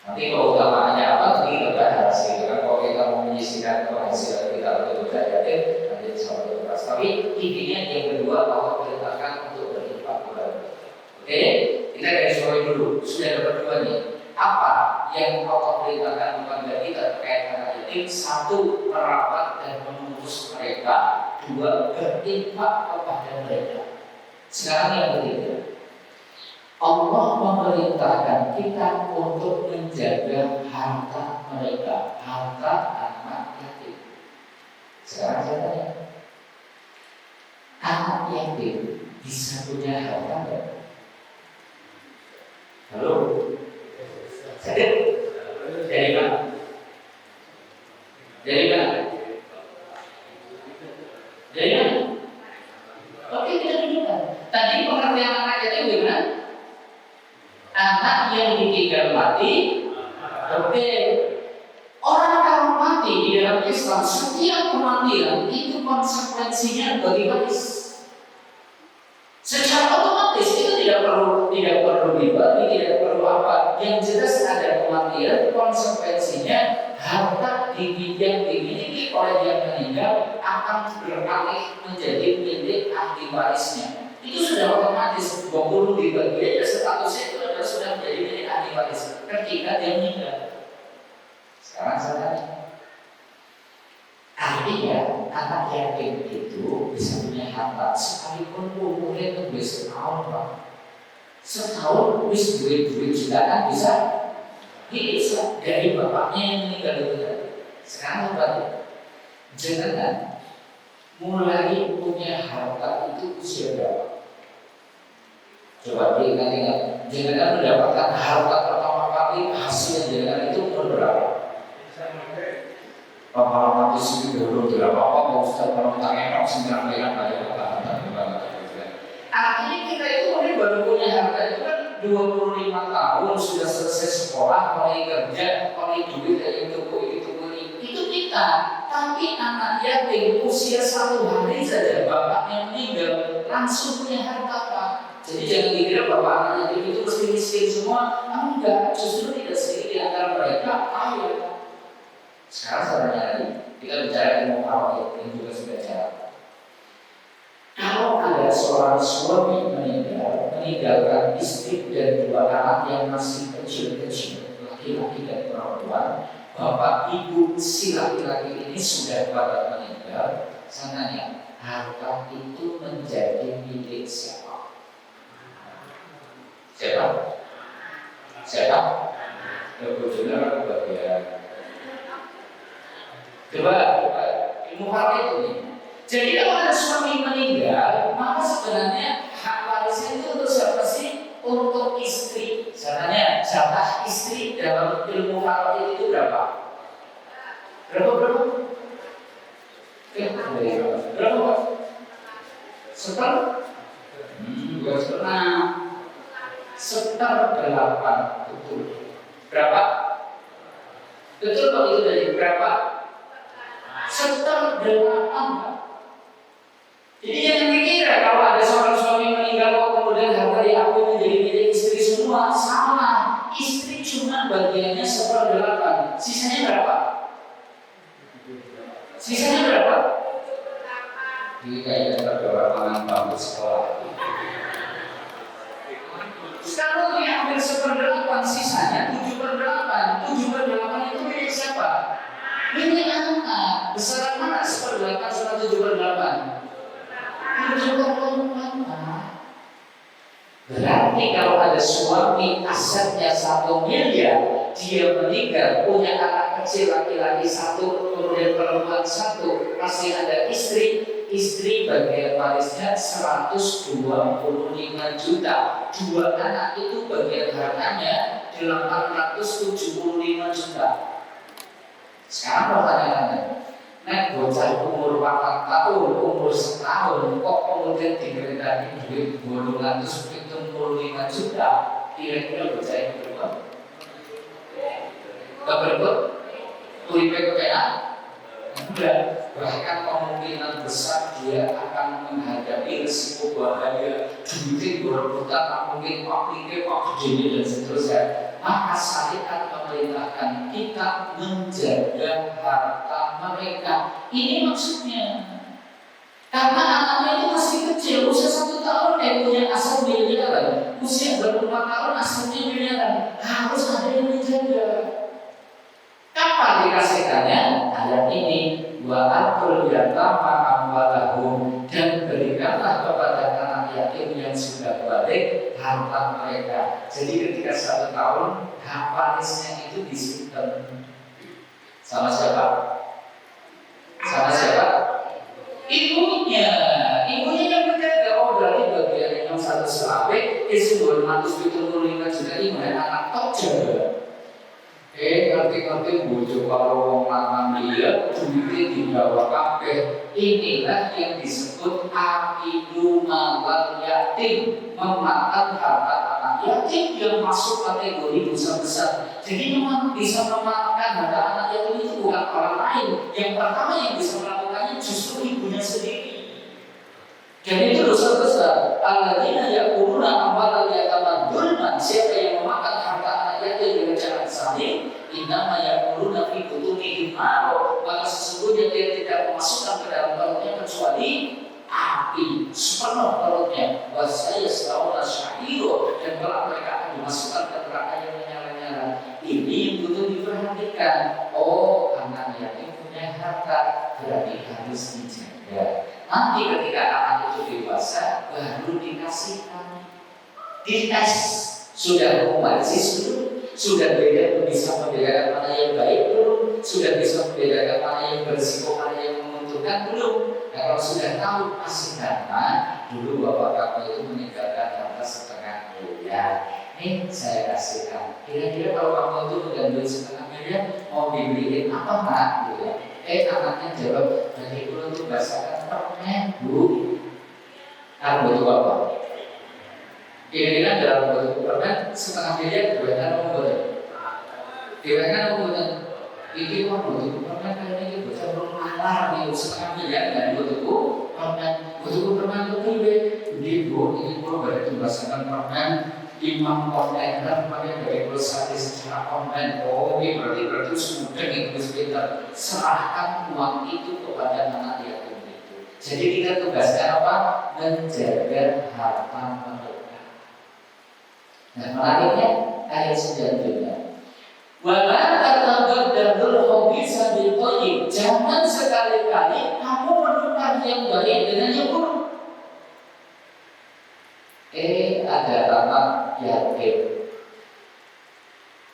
Nanti keutamaannya apa? Nanti kita bahas. Kalau kita mau menyisihkan penghasilan kita untuk bocah yatim, nanti bisa berbahas. Tapi intinya yang kedua Allah perintahkan untuk berinfak kepada mereka. Oke, kita garis bawahi dulu. Sudah dapat dua nih. Apa yang Allah perintahkan kepada kita terkait anak yatim? Satu, merawat dan mengurus mereka. Dua, berinfak kepada mereka. Sekarang yang ketiga, Allah memerintahkan kita untuk menjaga harta mereka, harta anak yatim. Sekarang saya tanya, anak yatim bisa punya harta enggak? Halo? Dari mana? Dari mana? Dari mana? Oke, kita tunjukkan. Tadi pengertian anak yatim gimana? Anak yang ditinggal mati. Oke. Orang kalau mati di dalam Islam, setiap kematian itu konsekuensinya bagi-bagi. Secara otomatis itu tidak perlu dibagi, tidak perlu apa. Yang jelas ada kematian, konsekuensinya harta yang dimiliki oleh yang meninggal akan beralih menjadi milik ahli warisnya. Itu sudah otomatis. Walaupun dibagi aja statusnya itu adalah sudah menjadi milik ahli waris ketika dia meninggal. Sekarang saya tanya, artinya anak yatim itu bisa punya harta sekalipun umurnya itu bisa setahun, Pak. Setahun wis duit jutaan bisa dari bapaknya yang meninggal itu tadi. Sekarang apa? Jangan mulai punya harta itu usia berapa? Coba diingat-ingat. Jangan mendapatkan harta pertama kali hasil jangan itu berapa? Kalau mati sih dulu tidak apa-apa, mau Ustaz kalau tak enak sembilan banyak artinya kita itu baru punya harta itu kan 25 tahun sudah selesai sekolah, mulai kerja, mulai duit dari itu kita. Tapi anak yatim usia 1 hari saja bapaknya meninggal langsung punya harta, Pak. Jadi jangan dikira bapak anak yatim itu mesti miskin semua. Enggak, justru tidak sedikit di antara mereka kaya. Sekarang sebenarnya lagi kita bicara ilmu awal yang juga sudah bicara. Kalau ada seorang suami meninggalkan istri dan 2 anak yang masih kecil-kecil, laki-laki dan perempuan, bapak ibu si laki-laki ini sudah pada meninggal, sananya harta itu menjadi milik siapa? Siapa? Bojone kan kebagian. Coba Ilmu falak itu nih. Jadi kalau ada suami meninggal, maka sebenarnya hak warisnya itu untuk siapa sih? Untuk istri. Caranya jatah istri dalam ilmu falak itu berapa? Berapa? Berapa? Seper? Dua seper 8. Betul. Berapa? Betul kok itu dari berapa? Seper 8. Jadi jangan dikira kalau ada seorang suami meninggal kok kemudian harta diakui menjadi milik istri semua. Salah. Istri cuma bagiannya seper 8. Sisanya berapa? Ini kayaknya terbawa tangan bangku sekolah. Sekarang diambil seper 8, sisanya 7/8. 7/8 itu milik siapa? Milik anak. Besaran mana seper 8 sama 7/8? 7/8. Berarti kalau ada suami asetnya 1 miliar, dia meninggal punya anak kecil laki-laki 1, kemudian perempuan 1, masih ada istri bagian warisnya 125 juta. 2 anak itu bagian hartanya 875 juta. Sekarang pertanyaannya, nek bocah umur 4 tahun, umur setahun, kok kemudian diberikan duit 875 juta? Kira-kira bocah ini berapa? Gak berikut? Kulipnya kepenak? Enggak. Bahkan kemungkinan besar dia akan menghadapi risiko bahaya, duitnya berebutan, mungkin aplikasi gede dan seterusnya. Maka syariat memerintahkan kita menjaga harta mereka. Ini maksudnya. Karena anaknya itu masih kecil, usia 1 tahun punya aset miliaran, usia 24 tahun asetnya miliaran, harus ada yang menjaga. Kapan dikasihkannya? Ayat ini, wa atul yatama amwalahum, dan berikanlah kepada anak yatim yang sudah balik harta mereka. Jadi ketika 1 tahun hak warisnya itu disimpan sama siapa? Ibunya yang menjaga. Oh berarti bagian yang 1 selawe isi 275 juta ini anak tok jaga. Ngerti bojo kalau wong lanang dia duitnya dibawa kabeh. Inilah yang disebut aqidu malal yatim, memakan harta anak yatim yang masuk kategori dosa besar. Jadi memang bisa memakan harta anak yatim itu bukan orang lain. Yang pertama yang bisa melakukannya justru ibunya sendiri. Dan itu dosa besar. Alladzina ya'kuluna amwalal yatama dzulman, siapa yang memakan harta anak yatim dengan cara zalim, innama ya'kuluna fi butunihim nar, maka sesungguhnya dia tidak memasukkan ke dalam perutnya kecuali api sepenuh perutnya. Wasaya selauna syahiro, dan kalau mereka akan dimasukkan ke neraka yang menyala-nyala. Ini yang butuh diperhatikan. Oh, anak yatim punya harta, berarti harus dijaga. Nanti ketika anak itu dewasa baru dikasihkan, dites sudah memuasis belum, sudah bisa membedakan mana yang baik belum, sudah bisa membedakan mana yang berisiko, mana yang menguntungkan belum. Nah, kalau sudah tahu kasihkan. Dulu bapak kamu itu meninggalkan harta 1/2 miliar. Saya kasihkan. Kira-kira kalau kamu itu mengambil 1/2 miliar mau dibeliin apa nak? Gitu ya. Anaknya jawab, dari dulu tuh bahasakan permen bu. Kamu butuh apa? Kira-kira dalam bentuk permen 1/2 miliar diberikan umur. Diberikan umur. Ini kok butuh permen kayaknya ini bocah belum alar nih 1/2 miliar dan butuh permen. Butuh permen lebih di bu. Ini bu berarti bahasakan permen 5 kontainer pakai dari perusahaan secara online. Oh, ini berarti sudah itu sekitar serahkan uang itu kepada anak yatim itu. Jadi kita tugasnya apa? Menjaga harta mereka. Nah, menariknya ayat selanjutnya. Wala tatabadalul khabitha bil thayyib. Jangan sekali-kali kamu menukar yang baik dengan yang buruk. Ada anak yatim,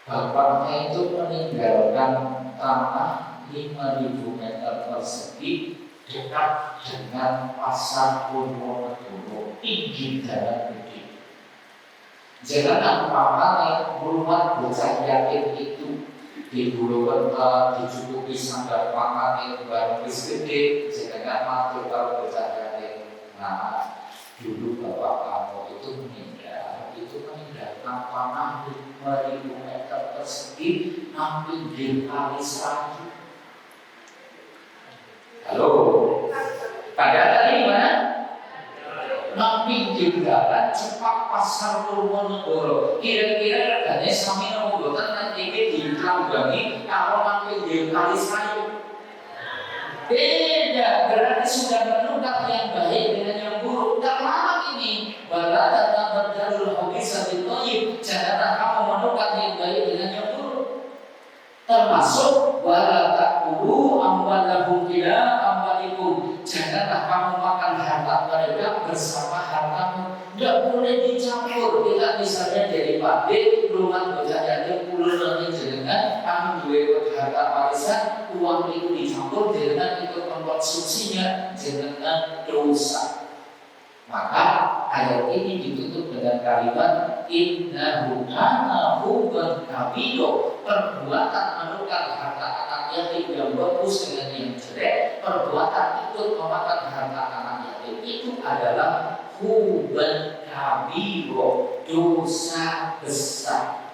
bapaknya itu meninggalkan tanah 5.000 meter persegi dekat dengan pasar Purworejo, pinggir jalan gede. Jangan umpamanya rumah bocah yatim itu digulungkan dicukupi sandal pangan barang wis gede, jangan matur kalau bocah yatim. Nah, dulu bapak kamu itu meninggal tanah 5.000 meter persegi hampir di kali 100. Halo, padahal tadi mana? Nampi jalan cepat pasar Purworejo. Kira-kira regane sami mboten nanti ditambani kalau nampi kali 100. Beda, berarti sudah menukar yang baik dengan yang buruk. Terlarang ini. Wala tatabadalul khabisa bil thayyib. Janganlah kamu menukar yang baik dengan yang buruk. Termasuk wala taqulu amwalahum ila amwalikum. Janganlah kamu makan harta mereka bersama hartamu. Tidak boleh dicampur. Kita misalnya dari pabrik rumah bocah yatim puluh nanti jenengan kamu duwe harta warisan, uang itu dicampur dengan ikut mengkonsumsinya jenengan dosa. Maka ayat ini ditutup dengan kalimat innahu kana hubban kabiro. Perbuatan menukar harta anak yatim yang bagus dengan yang jelek, perbuatan ikut memakan harta anak yatim itu adalah hubban kabiro, dosa besar.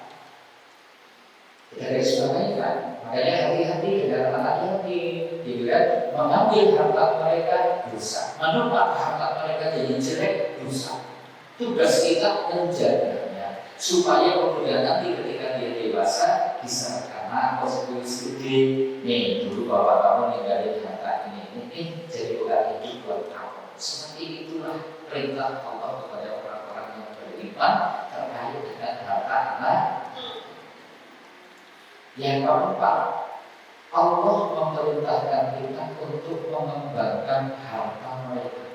Kita garis bawahi kan? Makanya hati-hati dengan anak yatim. Dia mengambil harta mereka dosa, menukar harta mereka jadi jelek dosa. Tugas kita menjaganya supaya kemudian nanti ketika dia dewasa bisa karena konsekuensi gede. Nih dulu bapak kamu ninggalin harta ini jadi bukan hidup buat kamu. Seperti itulah perintah Allah kepada orang-orang yang beriman terkait dengan harta anak. Yang keempat, Allah memerintahkan kita untuk mengembangkan harta mereka.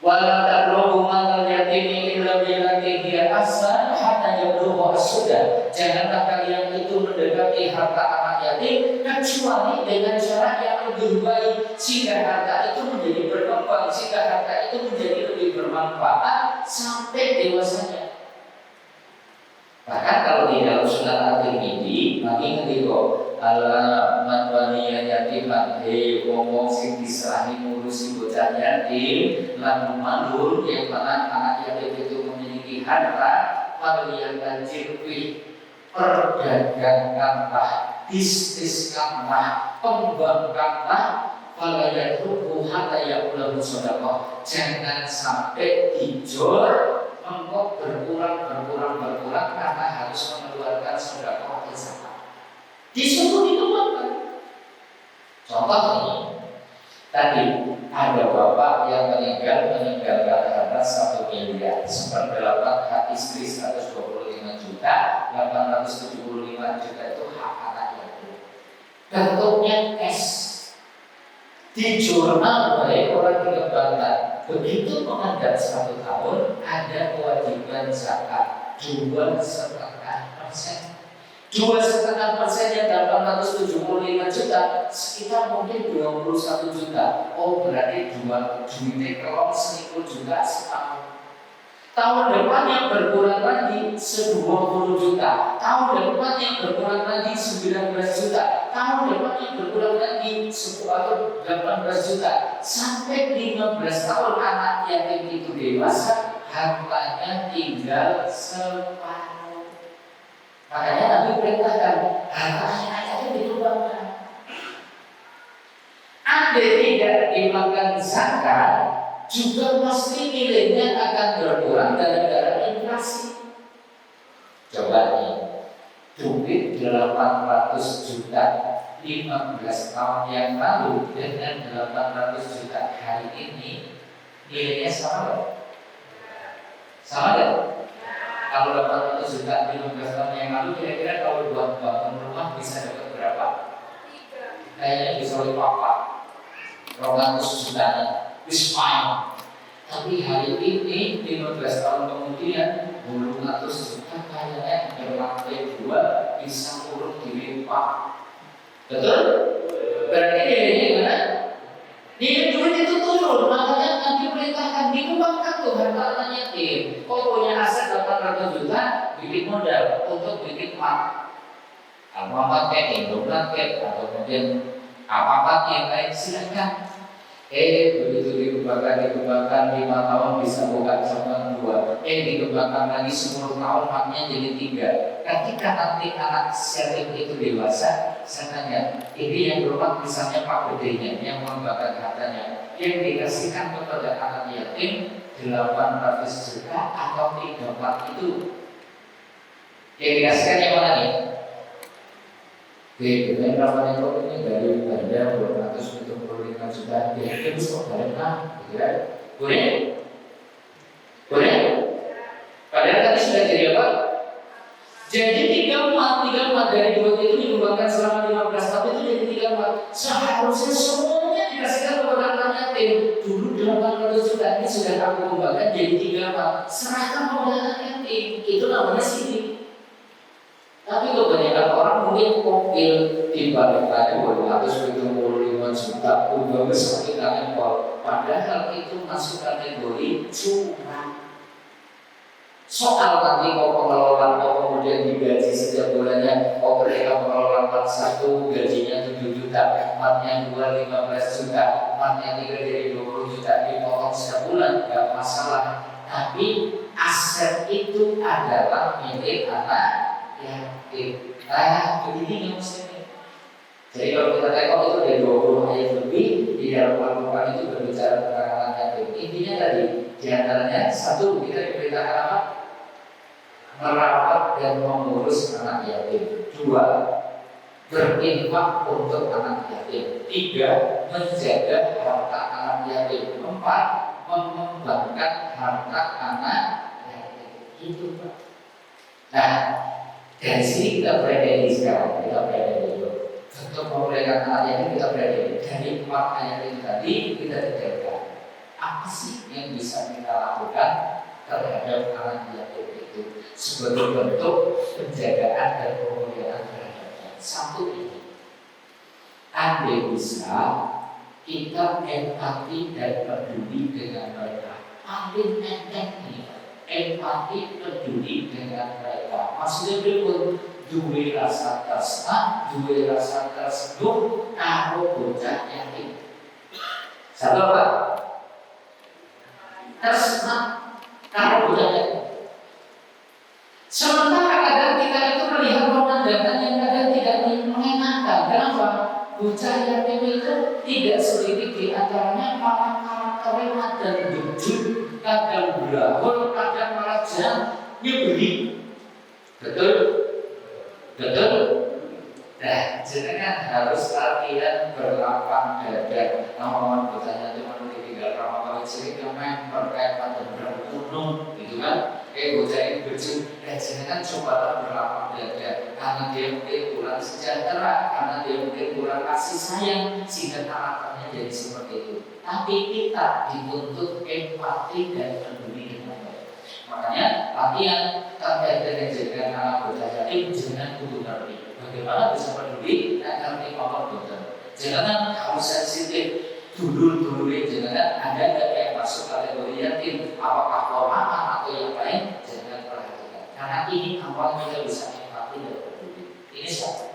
Wala taqrabu malal yatimi illa billati hiya ahsan hatta yablugha as-sudah. Janganlah kalian itu mendekati harta anak yatim kecuali dengan cara yang lebih baik sehingga harta itu menjadi berkembang, sehingga harta itu menjadi lebih bermanfaat sampai dewasanya. Bahkan kalau di dalam surat At-Tirmidzi nanti ketika ala man waliya yatiman wong sing diserahi ngurusi bocah yatim lan mandul yang mana anak yatim itu memiliki harta waliya tajirwi perdagangkanlah, bisniskanlah, kembangkanlah waliya ruhu hatta yaqulahu sadaqah. Jangan sampai dijual engkau berkurang karena harus mengeluarkan sedekah atau zakat. Disuruh dikembangkan. Contoh ini, tadi ada bapak yang meninggalkan harta 1 miliar, seperempat hak istri 125 juta, 875 juta itu hak anak yatim. Bentuknya cash. Di jurnal baik orang dikembangkan. Begitu menganggap 1 tahun ada kewajiban zakat 2,5%. 2,5% yang 875 juta sekitar mungkin 21 juta. Oh berarti duitnya kalau 1.000 juta setahun. Tahun depan yang berkurang lagi 20 juta. Tahun depan yang berkurang lagi 19 juta. Tahun depan yang berkurang lagi 18 juta. Sampai 15 tahun anak yatim itu dewasa, hartanya tinggal separuh. Makanya Nabi perintahkan hartanya anak yatim dikembangkan. Andai tidak dimakan zakat, juga pasti nilainya akan berkurang gara-gara inflasi. Coba nih, duit 800 juta 15 tahun yang lalu dengan 800 juta hari ini nilainya sama gak? Sama gak? Kalau 800 juta 15 tahun yang lalu kira-kira kalau buat bangun rumah bisa dapat berapa? Kayaknya bisa oleh papa 200 juta is fine. Tapi hari ini 15 tahun kemudian 800 juta kayaknya berlantai 2 bisa turun dilipat. Betul? Berarti nilainya gimana? Nilai duit itu turun, makanya nanti perintahkan dikembangkan tuh harta anak yatim. Kau punya aset 800 juta, bikin modal untuk bikin apa kayak Indomaret kayak atau kemudian apa yang lain silakan. Begitu dikembangkan 5 tahun bisa bukan sama 2. Dikembangkan lagi 10 tahun maknya jadi 3. Ketika nanti anak yatim itu dewasa, saya tanya, ini yang berumah misalnya Pak Bedenya yang mengembangkan hartanya, yang dikasihkan kepada anak yatim 800 juta atau 34 itu, yang dikasihkan yang mana nih? Dengan ramadhan ini dari Banda 275 juta, ya itu bisa bareng ya. Boleh? Boleh? Padahal tadi sudah jadi apa? Jadi 3 emas dari duit itu dikembangkan selama 15 tahun itu jadi 3 emas. Seharusnya semuanya dikasihkan kepada anak yatim. Dulu 800 juta ini sudah aku kembangkan jadi 3 emas. Serahkan kepada anak yatim. Itu namanya sidik. Tapi kebanyakan orang mungkin mobil dibalik lagi 275 juta udah besar kita impor. Padahal itu masuk kategori curang. Soal nanti kau pengelolaan kau kemudian digaji setiap bulannya, kau ketika pengelolaan 1 gajinya 7 juta, matnya 2 15 juta, matnya 3 jadi 20 juta dipotong setiap bulan, gak masalah. Tapi aset itu adalah milik anak yatim. Begini maksudnya. Jadi kalau kita tengok itu ada 20 ayat lebih di dalam Al-Quran itu berbicara tentang anak yatim. Intinya tadi, diantaranya 1 kita diperintahkan apa? Merawat dan mengurus anak yatim. 2, berinfak untuk anak yatim. 3, menjaga harta anak yatim. 4, mengembangkan harta anak yatim. Itu Pak. Nah, dari sini kita berada sekarang, kita berada dulu. Untuk memulaikan anak yatim kita berada dari 4 ayat ini tadi kita detailkan. Apa sih yang bisa kita lakukan terhadap anak yatim itu sebagai bentuk penjagaan dan pemulihan terhadapnya? 1 ini, andai bisa kita empati dan peduli dengan mereka. Paling enteng nih, empati peduli dengan mereka. Maksudnya berikut, duwe rasa tresna, duwe rasa tresno karo bocah yatim. 1 apa? Tresna karo bocah yatim. Sementara kadang kita itu melihat pemandangan yang kadang tidak mengenakan. Kenapa? Bocah yatim itu tidak sedikit di antaranya malah karakternya dan bejut, kadang berahul, kadang malah nyebeli. Betul? Betul? Nah, jenengan harus latihan berlapang dada. Namun bocahnya cuma ditinggal ramah ciri kemen berkaitan dan berkunung, gitu kan? Bocah ini bejut. Jenengan cobalah berlapang dada. Karena dia mungkin kurang sejahtera, karena dia mungkin kurang kasih sayang, sehingga karakternya jadi seperti itu. Tapi kita dituntut empati dan peduli dengan mereka. Makanya latihan terkait dengan jagaan anak bocah yatim, jangan kudu ngerti. Bagaimana bisa peduli dan ngerti apa betul. Jangan harus sensitif. Dulu jangan ada yang masuk kategori yatim, apakah ponakan atau yang lain, jangan perhatikan. Karena ini awal kita bisa empati dan peduli. Ini 1.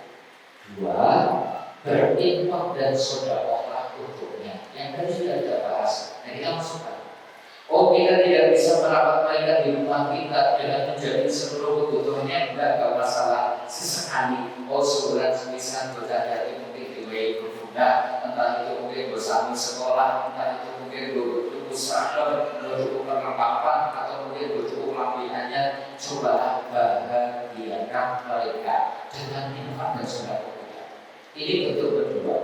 2, berinfak dan sedekah untuknya. Yang tadi sudah kita bahas. Nah, kita masukkan. Kita tidak bisa merawat mereka di rumah kita dengan menjamin seluruh kebutuhannya, enggak masalah. Sesekali, sebulan semisal bocah yatim mungkin diwai berbunda, entah itu mungkin bersama sekolah, entah itu mungkin butuh seragam, butuh perlengkapan, atau mungkin butuh lampihannya. Cobalah bahagiakan mereka dengan infak dan sedekah. Ini bentuk kedua.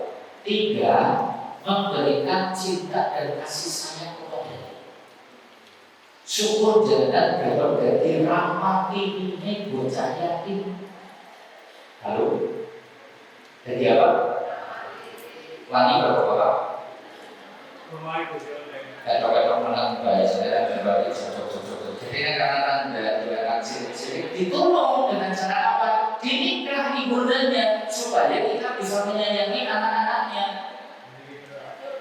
3, memberikan cinta dan kasih sayang kepada dia. Syukur jangan dapat dari ramah ini bocah yatim. Lalu jadi apa? Wangi berapa? Kadang-kadang menang bayar saya berbagi cocok-cocok. Jadi karena dengan cilik-cilik ditolong dengan cara apa? Dinikah ibundanya supaya kita bisa menyayangi anak-anaknya.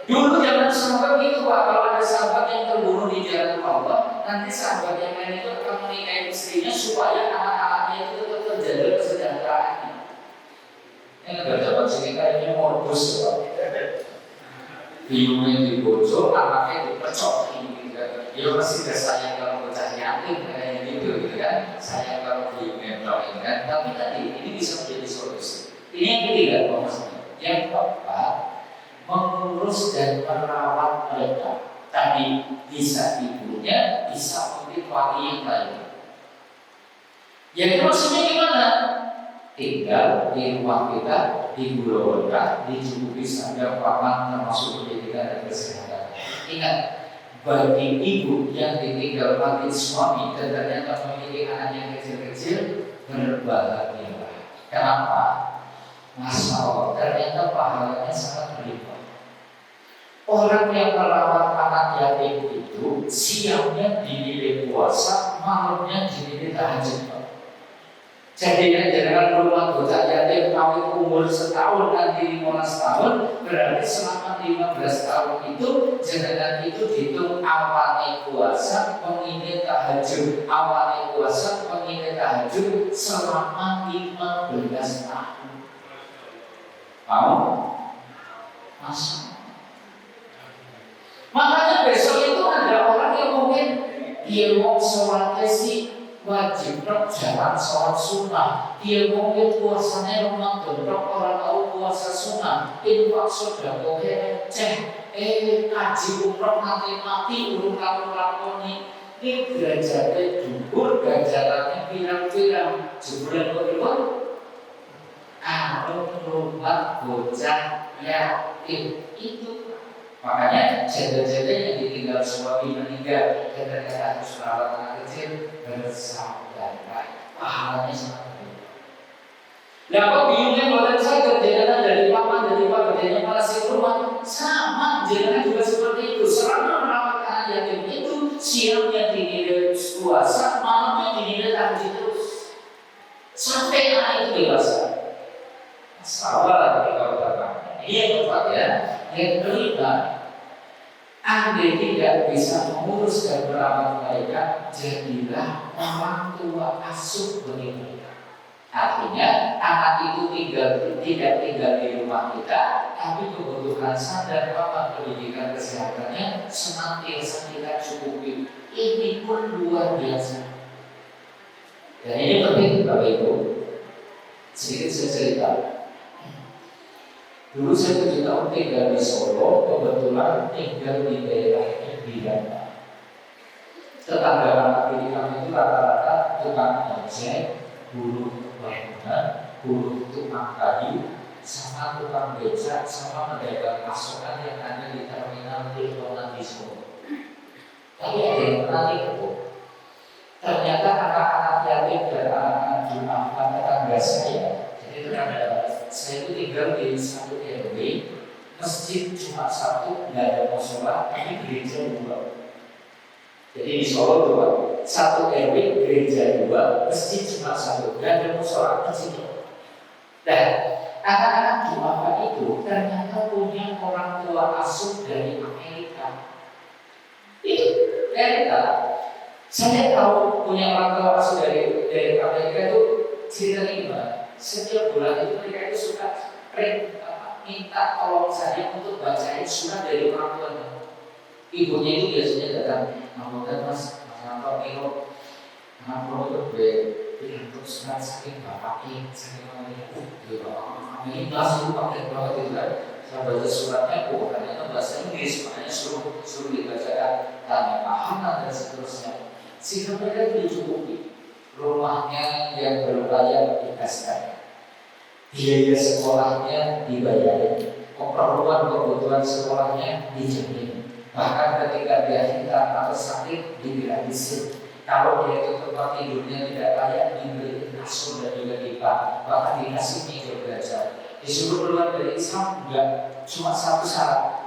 Dulu zaman sahabat itu Pak, kalau ada sahabat yang terbunuh di jalan Allah, nanti sahabat yang lain itu akan menikahi istrinya supaya anak-anaknya itu tetap terjaga kesejahteraannya. Ini nggak dapat cerita ini modus Pak. Biungnya dibojol, anaknya dipercok gitu kan. Ya pasti gak sayang kalau bocah yatim kayak gitu kan. Sayang kalau biungnya blok kan. Tapi tadi ini bisa menjadi solusi. Ini yang ketiga maksudnya. Yang keempat, mengurus dan merawat mereka. Tadi bisa ibunya, bisa mungkin wali yang lain. Jadi maksudnya gimana? Tinggal di rumah kita, di Pulau Benda, dicukupi sandang pangan termasuk pendidikan dan kesehatan. Ingat, bagi ibu yang ditinggal mati suami dan ternyata memiliki anak yang kecil-kecil, berbahagialah. Kenapa? Masya Allah, ternyata pahalanya sangat berlimpah. Orang yang merawat anak yatim itu siangnya dinilai puasa, malamnya dinilai tahajud. Jadi jangan rumah bocah yatim kawin umur setahun nanti 15 tahun, berarti selama 15 tahun itu jangan itu dihitung awalnya puasa, mengingat tahajud, awalnya puasa, mengingat tahajud selama 15 tahun. Mau? Masa? Makanya besok itu ada orang yang mungkin dia mau sholatnya sih wajib jalan sholat sunnah. Dia mungkin puasanya Ramadan, orang tahu puasa sunnah. Infak sedekah receh, kaji umroh nanti mati urung kamu lakoni. Ini derajatnya dhuwur, ganjarannya pirang-pirang. Jebulan kedua, rumah bocah yatim itu. Makanya janda-janda yang ditinggal suami meninggal dan ternyata harus merawat anak kecil bersabar baik, pahalanya sangat baik. Nah kok bingungnya buatan saya kerjaan dari paman dari pak kerjanya malah si rumah sama, jangan juga seperti itu. Selama merawat anak yatim itu siangnya dinilai puasa, malamnya dinilai tahajud terus sampai anak itu dewasa. Sabar kita katakan. Ini yang keempat ya. Yang kelima, andai tidak bisa mengurus dan merawat mereka, jadilah orang tua asuh bagi mereka. Artinya, anak itu tidak tinggal di rumah kita, tapi kebutuhan sandang papan pendidikan kesehatannya senantiasa kita cukupi. Ini pun luar biasa. Dan ini penting Bapak Ibu. Sedikit saya cerita. Dulu saya 7 tahun tinggal di Solo, kebetulan tinggal di daerah Bidana. Tetangga anak didik kami itu rata-rata tukang ojek, buruh bangunan, buruh tukang kayu, sama tukang becak, sama pedagang pasokan yang ada di terminal Tirtonan di Solo. Tapi ada yang pernah ikut. Ternyata anak-anak yatim dan anak-anak jumatan tetangga saya. Jadi tetangga saya itu tinggal di satu RW, masjid cuma satu, nggak ada musola, tapi gereja 2. Jadi di Solo 2, satu RW, gereja 2, masjid cuma satu, nggak ada musola, masjid 2. Dan anak-anak jumatan itu ternyata punya orang tua asuh dari Amerika. Itu ternyata saya tahu punya orang tua asuh dari Amerika itu ceritanya gimana? Setiap bulan itu mereka itu suka minta tolong saya untuk bacain surat dari orang tuanya. Ibunya itu biasanya datang, ngapain mas Anto Milo, anak pro itu bilang surat saking bapaknya, saking mamanya, dia bapak ini langsung pakai banget itu kan. Saya baca suratnya, ternyata bahasa Inggris, makanya suruh dibacakan, tanya pahaman dan seterusnya. Sehingga mereka itu dicukupi. Rumahnya yang berupaya dikasihkan, biaya sekolahnya dibayarin, keperluan kebutuhan sekolahnya dijamin. Bahkan ketika dia hitam atau sakit digratisin. Kalau dia itu tempat tidurnya tidak layak, diberi kasur dan juga dipan, bahkan dikasih meja belajar. Disuruh keluar dari Islam enggak, cuma satu syarat,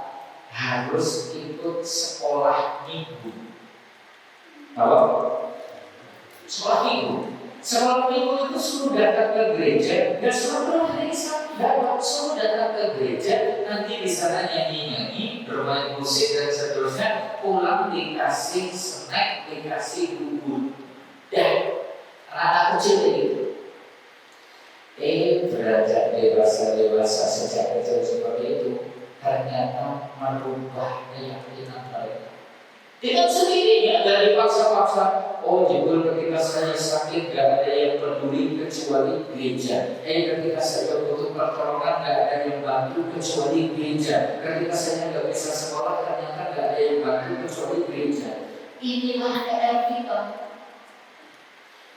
harus ikut sekolah minggu. Apa? Sekolah minggu. Sekolah minggu itu suruh datang ke gereja dan suruh dari Islam dapat suruh datang ke gereja, nanti di sana nyanyi-nyanyi, bermain musik dan seterusnya, pulang dikasih snack, dikasih bubur dan anak kecil gitu. Beranjak dewasa sejak kecil seperti itu, ternyata merubah keyakinan mereka. Dengan sendirinya dari paksa-paksa, oh jebul ketika saya sakit gak ada yang peduli kecuali gereja. Ketika saya butuh pertolongan gak ada yang bantu kecuali gereja. Ketika saya gak bisa sekolah ternyata gak ada yang bantu kecuali gereja. Inilah PR kita.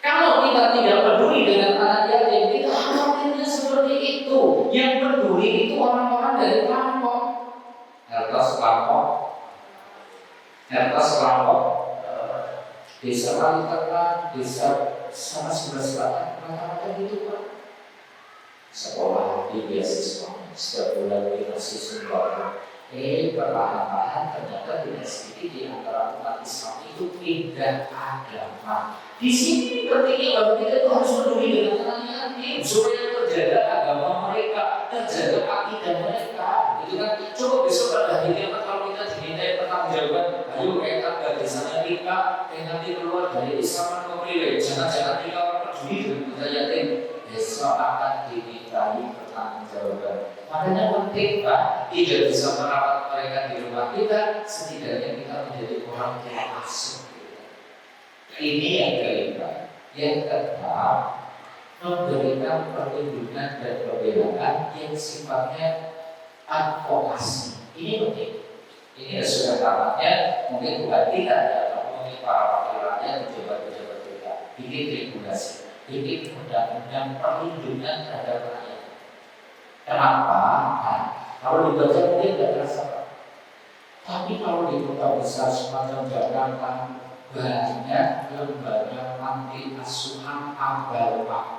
Kalau kita tidak peduli dengan anak yatim, kita khawatirnya seperti itu. Yang peduli itu orang-orang dari kelompok. Kelompok desa paling tengah, desa sana sebelah selatan, rata-rata gitu Pak. Sekolah di beasiswa, setiap bulan dikasih sumbangan. Perlahan-lahan ternyata tidak sedikit di antara umat Islam itu pindah agama. Di sini pentingnya bahwa kita itu harus peduli dengan anak yatim supaya terjaga agama mereka, terjaga akidah mereka. Gitu kan? Coba besok pada hari kiamat kalau kita diminta pertanggungjawaban, ayo kita dari sana kita, nanti keluar dari Islam memilih, jangan-jangan kita peduli dengan anak yatim. Besok akan dimintai pertanggungjawaban. Makanya penting Pak, tidak bisa merawat mereka di rumah kita, setidaknya kita menjadi orang yang masuk. Ini yang kelima. Yang keenam, memberikan perlindungan dan pembelaan yang sifatnya advokasi. Ini penting. Ini sudah namanya mungkin bukan kita ya, mungkin para wakilnya pejabat-pejabat kita. Bikin regulasi, bikin undang-undang perlindungan terhadap rakyat. Kenapa? Nah, kalau dibaca mungkin tidak terasa. Tapi kalau di kota besar semacam Jakarta, banyak lembaga panti asuhan abal-abal.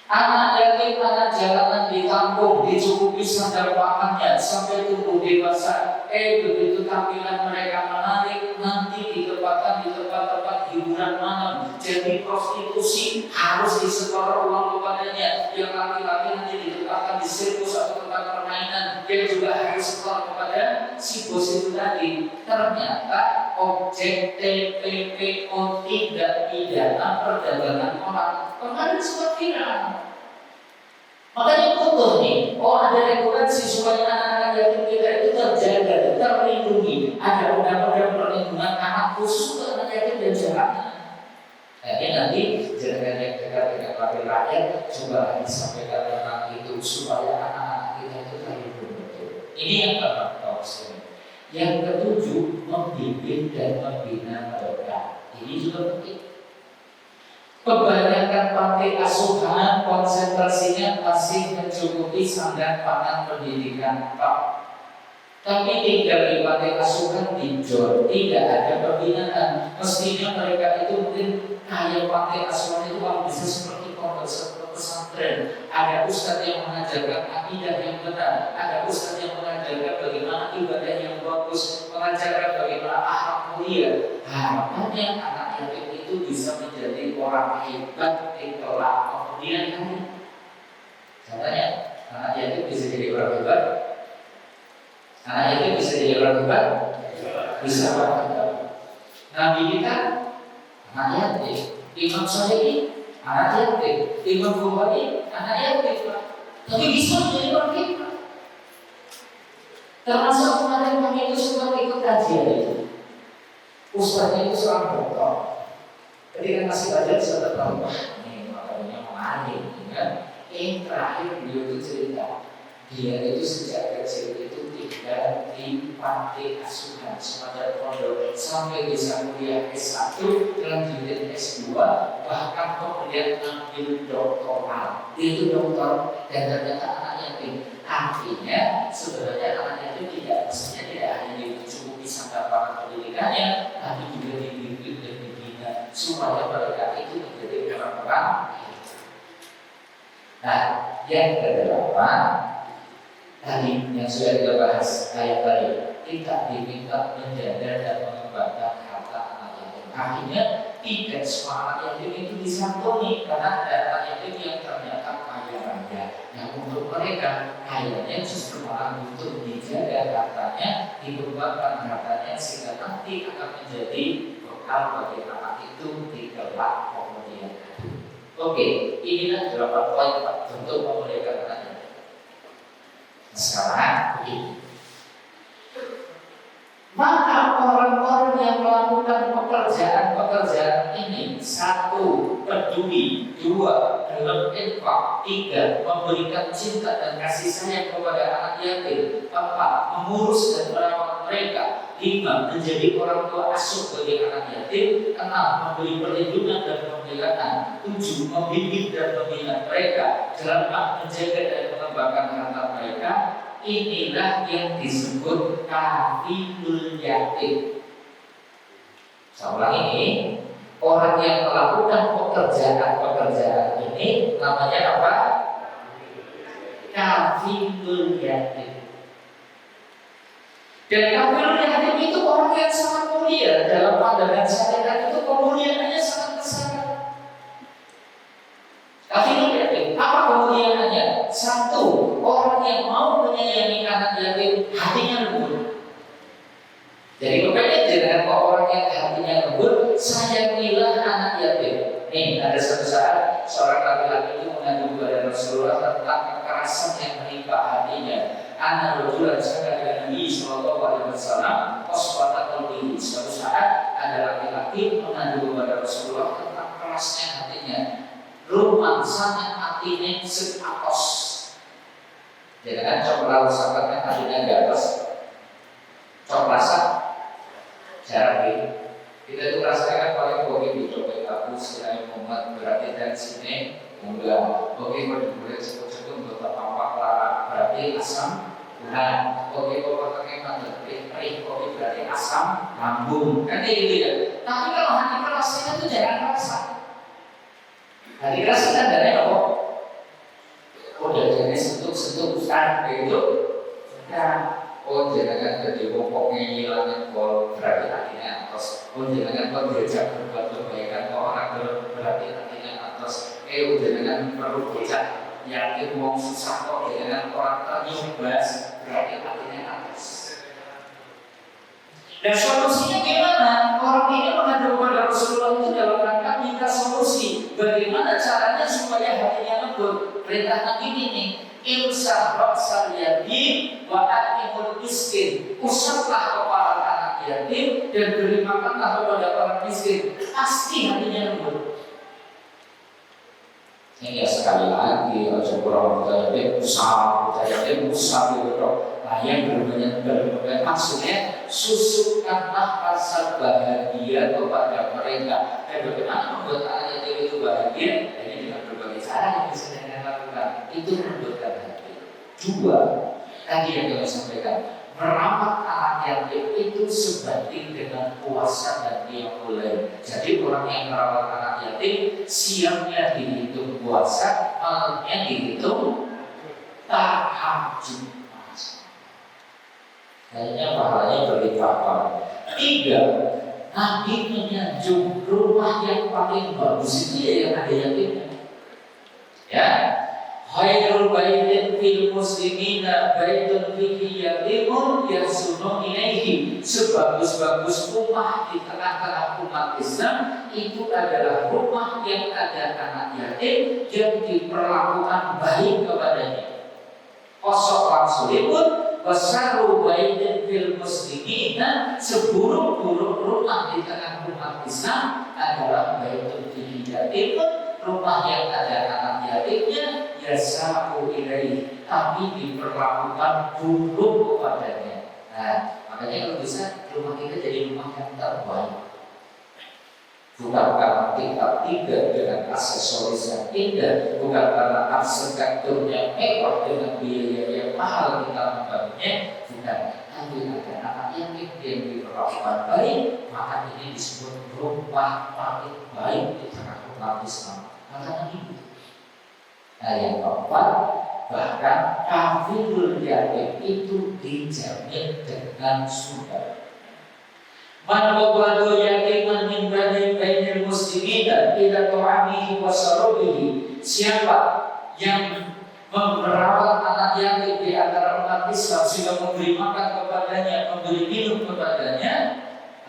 Anak yatim, anak jalanan di kampung dicukupi sandang pangannya sampai tumbuh dewasa. Begitu tampilan mereka menarik, nanti ditempatkan di tempat-tempat hiburan malam. Jadi prostitusi harus disetor uang kepadanya. Yang laki-laki nanti ditempatkan di sirkus atau tempat permainan, yang juga harus setor kepada si bos itu tadi. Ternyata objek TPPO tidak pidana perdagangan orang. Kemarin sempat viral. Makanya butuh nih, ada regulasi supaya anak-anak yatim kita itu terjaga, terlindungi. Ada undang-undang perlindungan anak khusus untuk anak yatim dan jalanan. Jadi nanti jangan yang dekat dengan wakil rakyat coba disampaikan tentang itu supaya anak-anak kita itu terlindungi betul. Ini yang pertama. Yang ketujuh, membimbing dan membina mereka. Ini juga penting. Kebanyakan panti asuhan konsentrasinya masih mencukupi sandang pangan pendidikan Pak. Tapi tinggal di panti asuhan di Jor, tidak ada pembinaan. Mestinya mereka itu mungkin kayak panti asuhan itu kalau bisa seperti pondok pesantren. Ada ustadz yang mengajarkan akidah yang benar, ada ustadz yang mengajarkan bagaimana ibadah yang bagus, mengajarkan bagaimana akhlak mulia. Harapannya anak yatim itu bisa menjadi orang hebat kelak kemudian hari. Contohnya, anak yatim bisa jadi orang hebat. Anak yatim bisa jadi orang hebat. Bisa orang hebat. Nabi kita anak yatim. Imam Syafi'i anak yatim. Imam Bukhari anak yatim. Tapi bisa menjadi orang hebat. Termasuk kemarin kami itu sempat ikut kajian itu. Ustaznya itu seorang dokter. Ketika masih belajar sudah tahu, ini makanya menarik, kan? Terakhir beliau itu cerita, dia itu sejak kecil itu tinggal di panti asuhan semacam pondok sampai bisa kuliah S1, lanjutin S2, bahkan kemudian ambil doktoral. Itu doktor dan ternyata anak yatim. Artinya sebenarnya anak yatim tidak mestinya tidak hanya dicukupi sandang pangan pendidikannya, tapi juga dibimbing dan dibina supaya mereka itu menjadi orang-orang. Nah, yang kedelapan, Tadi yang sudah kita bahas ayat tadi, kita diminta menjaga dan mengembangkan harta anak yatim. Akhirnya tidak semua anak yatim itu disantuni karena ada anak yatim yang ternyata kaya raya. Yang untuk mereka kayaknya justru malah untuk dijaga hartanya, dikembangkan hartanya sehingga nanti akan menjadi bekal bagi anak itu di kelak kemudian hari. Oke, inilah 8 poin untuk memuliakan anak yatim. Sekarang begini, maka orang-orang yang melakukan pekerjaan-pekerjaan ini, 1. peduli, 2. dalam infak, 3. memberikan cinta dan kasih sayang kepada anak yatim, 4. mengurus dan merawat mereka, 5. menjadi orang tua asuh bagi anak yatim, 6. memberi perlindungan dan pembelaan, 7. membimbing dan membina mereka, 8. menjaga dan mengembangkan harta mereka. Inilah yang disebut kafilul yatim. Saya ulang ini, orang yang melakukan pekerjaan ini namanya apa? Kafilul yatim. Dan kafilul yatim itu orang yang sangat mulia dalam pandangan syariat, itu kemuliaannya sangat besar. Kafilul yatim, apa kemuliaannya? 1. orang yang mau menyayangi anak yatim hatinya lembut. Jadi kepengen dengan orang yang hatinya lembut, sayangilah anak yatim. Nih, ada suatu saat seorang laki-laki itu mengadu kepada Rasulullah tentang kekerasan yang menimpa hatinya. Anak rajulan sangat dengan Nabi Sallallahu Alaihi Wasallam, wasfatatul li. Suatu saat ada laki-laki mengadu kepada Rasulullah tentang kerasnya hatinya. Rumah sangat hatinya seatos. Jadi kan coba sahabatnya hatinya di atas, coba jarang gitu. Kita itu rasanya kan paling oke dicoba aku sekali Muhammad berarti dari sini enggak oke boleh cukup untuk apa larang berarti asam urat. Oke kalau pakai mata perih oke berarti asam lambung kan gitu ya. Tapi kalau hati kerasnya itu jarang rasa. Hati keras kan dari apa? Udah jadi sentuh besar gitu. Nah, oh jangan jadi pokoknya hilangnya kol berarti hatinya atas. Oh jangan kau diajak berbuat kebaikan orang berarti hatinya atas. Jangan perlu diajak yakin mau susah kok jangan orang ternyumbas berarti hatinya atas. Dan solusinya gimana? Orang ini mengadu kepada Rasulullah itu dalam rangka minta solusi. Bagaimana caranya supaya hatinya lembut? Perintah Nabi ini, Insya Raksal yatim wa atimul miskin. Usaplah kepala anak yatim dan beri makanlah kepada orang miskin. Pasti hatinya lembut. Ini ya sekali lagi, aja kurang yatim usap gitu. Nah yang berbanyak maksudnya susupkanlah rasa bahagia kepada mereka. Dan bagaimana membuat anak yatim itu bahagia? Ini dengan berbagai cara yang bisa kita lakukan. Itu membuatkan hati. 2. Tadi yang kami sampaikan, merawat anak yatim itu sebanding dengan puasa dan qiyamul lail. Jadi orang yang merawat anak yatim, siangnya dihitung puasa, malamnya dihitung tahajud. Kayaknya pahalanya berlipat-lipat. 3. Nabi menyanjung rumah yang paling bagus itu ya yang ada yatimnya. Ya, khairul baitin fil muslimina baitun fihi yatimun yasunu ilaihi. Sebagus-bagus rumah di tengah-tengah umat Islam itu adalah rumah yang ada anak yatim yang diperlakukan baik kepadanya. Kosok langsung pun wasaru baitin fil muslimina, seburuk-buruk rumah di tengah umat Islam adalah baitun fihi yatimun, rumah yang ada anak yatimnya yasa'u ilaihi, tapi diperlakukan buruk kepadanya. Nah, makanya kalau bisa rumah kita jadi rumah yang terbaik. Bukan karena tingkat tinggal dengan aksesoris yang indah, bukan karena arsitekturnya mewah dengan biaya yang mahal kita membangunnya, bukan. Tapi ada anak yatim yang diperlakukan baik, maka ini disebut rumah paling baik di tengah umat Islam. Maka ini. Nah yang keempat, Bahkan kafirul yatim itu dijamin dengan surga. Man qabadu yatiman min bani bainil muslimin ila ta'amihi wa syarabihi. Siapa yang merawat anak yatim di antara umat Islam sehingga memberi makan kepadanya, memberi minum kepadanya,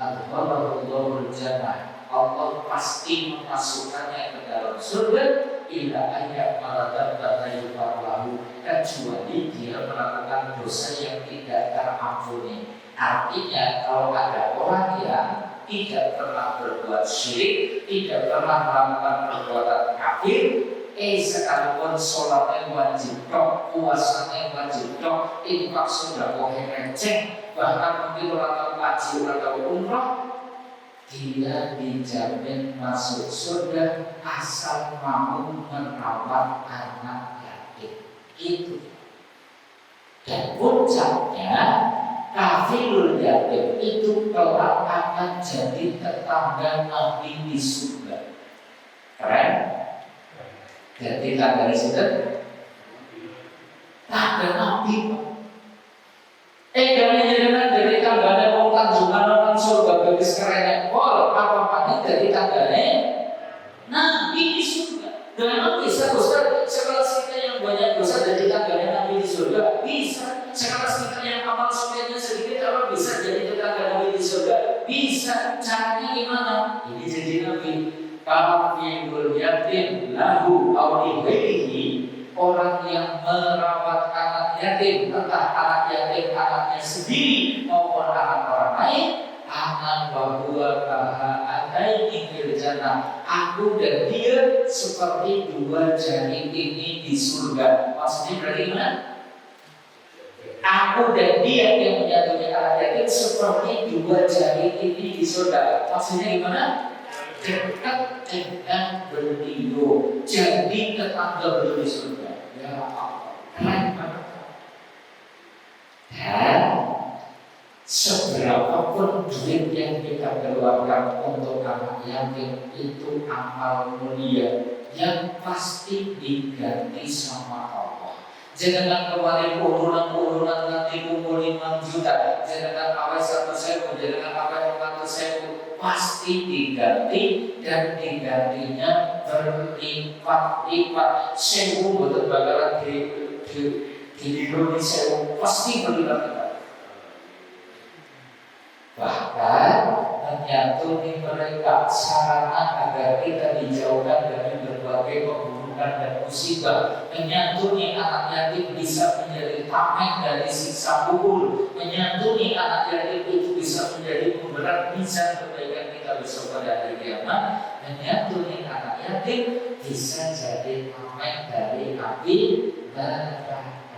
Allahul jannah, Allah pasti memasukkannya ke dalam surga. Ila ayat maladat batayufarlahu, kecuali dia melakukan dosa yang tidak terampuni. Artinya kalau ada orang yang tidak pernah berbuat syirik, tidak pernah melakukan perbuatan kafir, sekalipun sholatnya wajib dok, puasanya wajib dok, infak sudah boleh receh, bahkan mungkin orang haji atau umrah, dia dijamin masuk surga asal mau merawat anak yatim. Itu. Dan puncaknya kafirul yatim itu kelak akan jadi tetangga Nabi di surga. Keren? Jadi tangga di situ tangga Nabi. Dari tangganya wong Tanjungan orang surga bagi sekarang pol apa mana dari tangganya Nabi di surga. Dan bisa Ustaz, sekelas kita yang banyak dosa dari tangganya Nabi di surga bisa. Sekelas kita yang amal solehnya sedikit apa bisa jadi tetangga Nabi di surga bisa. Caranya gimana? Ini jadi Nabi. Kafirul yatim lahu awlihi, orang yang merawat anak yatim, entah anak yatim anaknya sendiri maupun anak orang lain, anak bahwa baha'ataini fil jannah, aku dan dia seperti dua jari ini di surga. Maksudnya berarti gimana? Aku dan dia yang menyatunya anak yatim seperti dua jari ini di surga. Maksudnya gimana? Dekat dengan beliau, jadi tetangga beliau di surga. Ya Allah, keren banget. Dan seberapapun duit yang kita keluarkan untuk anak yatim itu amal mulia yang pasti diganti sama Allah. Jangan kembali urunan nanti kumpul 5 juta, jangan apa 1.000, jangan apa 100.000, pasti diganti dan digantinya berlipat-lipat. 1.000 betul bakalan di Indonesia pasti berlipat-lipat. Bahkan menyantuni mereka sarana agar kita dijauhkan dari berbagai keburukan dan musibah. Menyantuni anak yatim bisa menjadi tameng dari siksa kubur. Menyantuni anak yatim itu bisa menjadi pemberat mizan kebaikan kita besok pada hari kiamat. Menyantuni anak yatim bisa jadi tameng dari api neraka.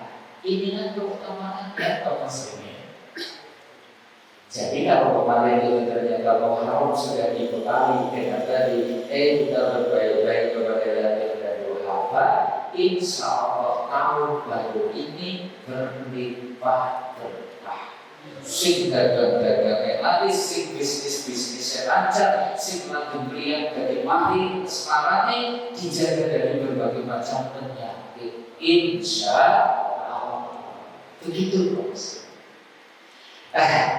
Ini kan keutamaan kaum muslimin. Jadi kalau kemarin itu ternyata Muharram sudah dibekali dengan tadi kita berbaik-baik kepada yatim dan duafa, insya Allah tahun baru ini berlimpah berkah. Sing dagang-dagangnya laris, sing bisnis-bisnisnya lancar, sing lagi dari mari sekarang dijaga dari berbagai macam penyakit. Insya Allah begitu bos.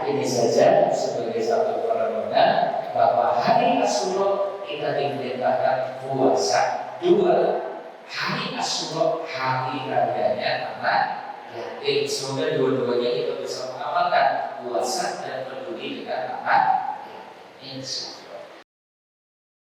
Ini saja sebagai satu perenungan bahwa hari Asyura kita diperintahkan puasa. 2, hari Asyura hari rayanya anak yatim. Semoga dua-duanya kita bisa mengamalkan puasa dan peduli dengan anak yatim.